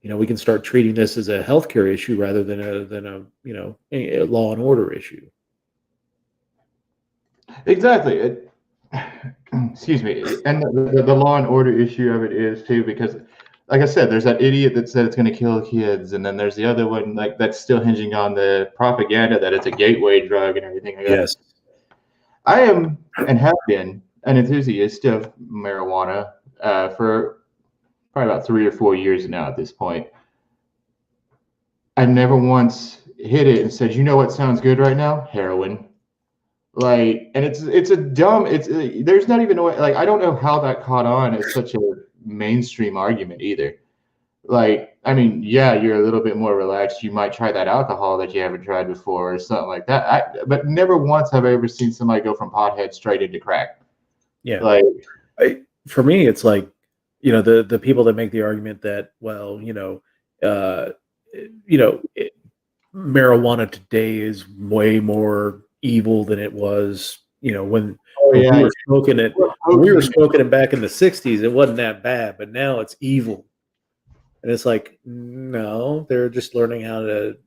[SPEAKER 1] we can start treating this as a healthcare issue rather than a law and order issue.
[SPEAKER 3] Exactly. Excuse me. And the law and order issue of it is too, because like I said, there's that idiot that said it's going to kill kids, and then there's the other one that's still hinging on the propaganda that it's a gateway drug and everything like that.
[SPEAKER 1] Yes.
[SPEAKER 3] I am and have been an enthusiast of marijuana for probably about 3 or 4 years now at this point. I never once hit it and said, you know what sounds good right now? Heroin. And it's a dumb, there's not even a way, I don't know how that caught on as such a mainstream argument either. Yeah, you're a little bit more relaxed. You might try that alcohol that you haven't tried before or something like that. But never once have I ever seen somebody go from pothead straight into crack.
[SPEAKER 1] Yeah. For me, it's the people that make the argument that, marijuana today is way more evil than it was, when we were smoking it. When we were smoking it back in the 60s, it wasn't that bad, but now it's evil. And it's like, no, they're just learning how to,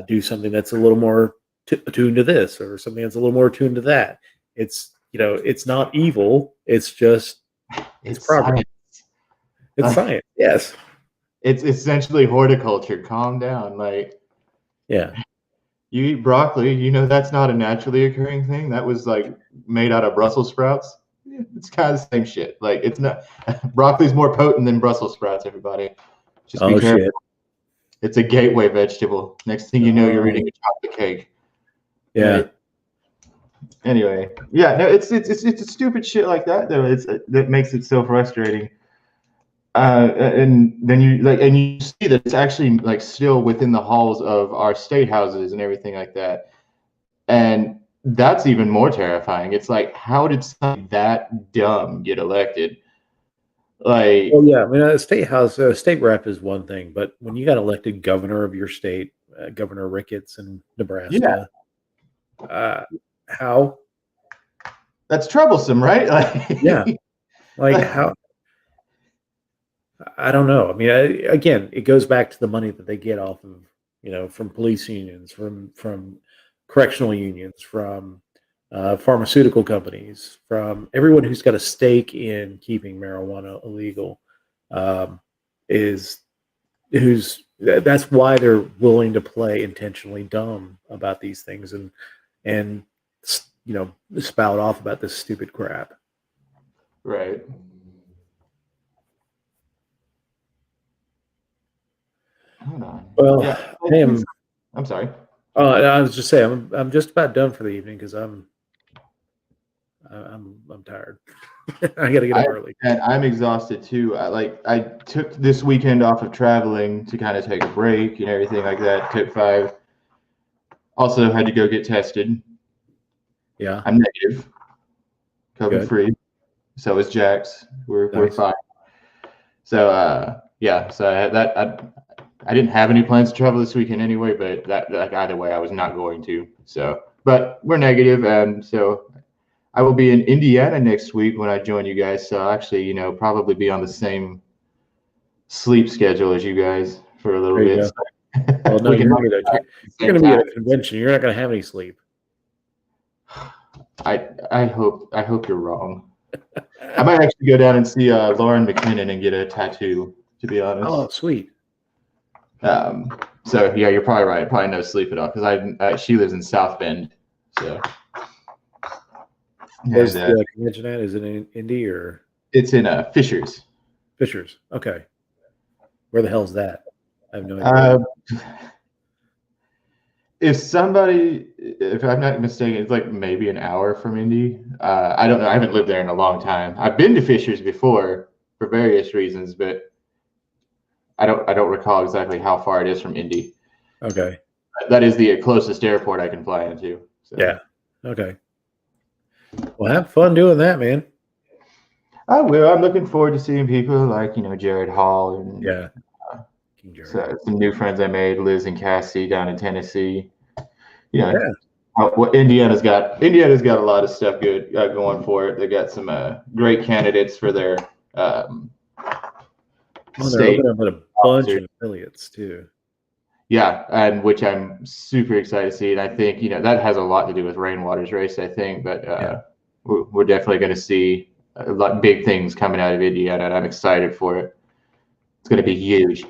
[SPEAKER 1] do something that's a little more attuned to this or something that's a little more attuned to that. It's, it's not evil. It's just, it's property. Science. It's science. Yes.
[SPEAKER 3] It's essentially horticulture. Calm down.
[SPEAKER 1] Yeah.
[SPEAKER 3] You eat broccoli, that's not a naturally occurring thing. That was made out of Brussels sprouts. It's kind of the same shit. It's not, broccoli's more potent than Brussels sprouts, everybody. Just be careful. Shit. It's a gateway vegetable. Next thing you know, you're eating a chocolate cake.
[SPEAKER 1] Yeah.
[SPEAKER 3] Right? Anyway, yeah, no, it's stupid shit like that though. That makes it so frustrating. And then you see that it's actually still within the halls of our state houses and everything like that. And that's even more terrifying. It's how did something that dumb get elected?
[SPEAKER 1] Well, yeah, I mean, a state rep is one thing, but when you got elected governor of your state, Governor Ricketts in Nebraska, how?
[SPEAKER 3] That's troublesome, right?
[SPEAKER 1] Yeah, how? I don't know. I mean, again, it goes back to the money that they get off of, from police unions, from correctional unions, from pharmaceutical companies, from everyone who's got a stake in keeping marijuana illegal. That's why they're willing to play intentionally dumb about these things and spout off about this stupid crap.
[SPEAKER 3] Right. Hold on.
[SPEAKER 1] Well,
[SPEAKER 3] yeah, I'm sorry.
[SPEAKER 1] I was just saying I'm just about done for the evening because I'm tired. I got to get up early.
[SPEAKER 3] And I'm exhausted too. I took this weekend off of traveling to kind of take a break and everything like that. Took 5. Also had to go get tested.
[SPEAKER 1] Yeah.
[SPEAKER 3] I'm negative. COVID free. So is Jax. We're fine. So so I didn't have any plans to travel this weekend anyway, but that either way I was not going to. So but we're negative, and so I will be in Indiana next week when I join you guys. So I'll actually, probably be on the same sleep schedule as you guys for a little bit. So
[SPEAKER 1] well, no, you're going to be at a convention. You're not going to have any sleep.
[SPEAKER 3] I hope you're wrong. I might actually go down and see Lauren McKinnon and get a tattoo. To be honest.
[SPEAKER 1] Oh, sweet.
[SPEAKER 3] So yeah, you're probably right. Probably no sleep at all because she lives in South Bend. So
[SPEAKER 1] Where's
[SPEAKER 3] and,
[SPEAKER 1] the convention at? Is it in Indy or
[SPEAKER 3] it's in Fishers.
[SPEAKER 1] Fishers? Okay. Where the hell's that? I have no idea.
[SPEAKER 3] If I'm not mistaken, it's like maybe an hour from Indy. I don't know. I haven't lived there in a long time. I've been to Fishers before for various reasons, but I don't recall exactly how far it is from Indy.
[SPEAKER 1] Okay.
[SPEAKER 3] That is the closest airport I can fly into. So.
[SPEAKER 1] Yeah. Okay. Well, have fun doing that, man.
[SPEAKER 3] I will. I'm looking forward to seeing people like Jared Hall and
[SPEAKER 1] Yeah. King Jared.
[SPEAKER 3] so some new friends I made, Liz and Cassie down in Tennessee.
[SPEAKER 1] Yeah.
[SPEAKER 3] Well, Indiana's got a lot of stuff good going for it. They got some great candidates for their
[SPEAKER 1] They're
[SPEAKER 3] state.
[SPEAKER 1] opening up a bunch of affiliates too.
[SPEAKER 3] Yeah, and which I'm super excited to see. And I think that has a lot to do with Rainwater's race. I think, but we're definitely going to see a lot of big things coming out of Indiana, and I'm excited for it. It's going to be huge.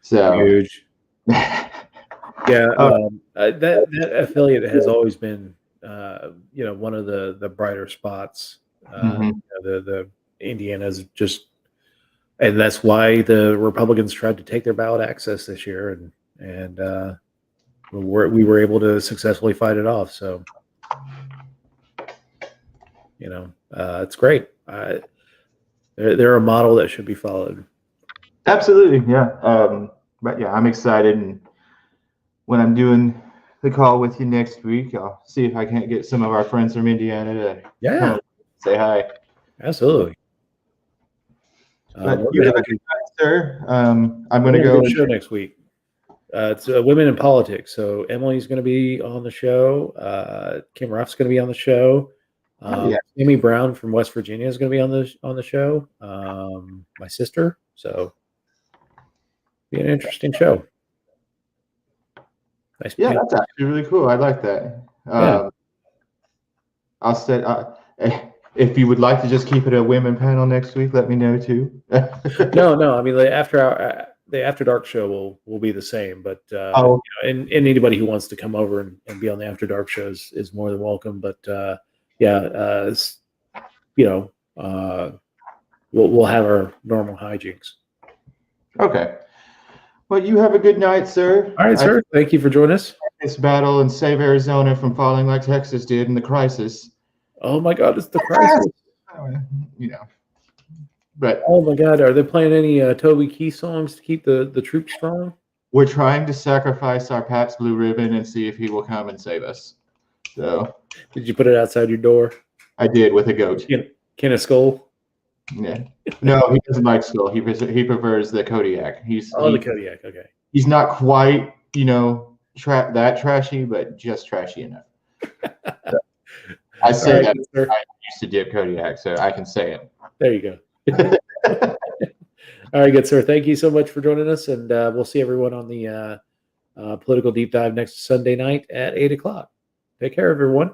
[SPEAKER 3] So
[SPEAKER 1] Huge. Yeah, that affiliate has always been, one of the brighter spots. The Indiana's just, and that's why the Republicans tried to take their ballot access this year, and we were able to successfully fight it off. So, it's great. They're a model that should be followed.
[SPEAKER 3] Absolutely, yeah. But yeah, I'm excited, and when I'm doing the call with you next week, I'll see if I can't get some of our friends from Indiana to come say hi.
[SPEAKER 1] Absolutely.
[SPEAKER 3] But you have a good night, sir. I'm going to go.
[SPEAKER 1] Show next week. It's Women in Politics. So Emily's going to be on the show. Kim Ruff's going to be on the show. Amy Brown from West Virginia is going to be on the show. My sister. So be an interesting show. Nice.
[SPEAKER 3] Yeah, that's actually really cool. I like that. I'll set. If you would like to just keep it a women panel next week, let me know too.
[SPEAKER 1] No. I mean, the After Dark show will be the same, but and anybody who wants to come over and be on the After Dark shows is more than welcome. But we'll have our normal hijinks.
[SPEAKER 3] Okay. Well, you have a good night, sir.
[SPEAKER 1] All right, sir. Thank you for joining us.
[SPEAKER 3] This battle and save Arizona from falling like Texas did in the crisis.
[SPEAKER 1] Oh my God, it's the crisis.
[SPEAKER 3] But
[SPEAKER 1] oh my God, are they playing any Toby Keith songs to keep the troops strong?
[SPEAKER 3] We're trying to sacrifice our Pabst Blue Ribbon and see if he will come and save us. So,
[SPEAKER 1] did you put it outside your door?
[SPEAKER 3] I did with a goat.
[SPEAKER 1] Can a skull?
[SPEAKER 3] Yeah. No, he doesn't like skull. He prefers the Kodiak.
[SPEAKER 1] The Kodiak. Okay.
[SPEAKER 3] He's not quite, that trashy, but just trashy enough. So, I say that sir. I used to dip Kodiak, so I can say it.
[SPEAKER 1] There you go. All right, good sir. Thank you so much for joining us, and we'll see everyone on the Political Deep Dive next Sunday night at 8:00. Take care, everyone.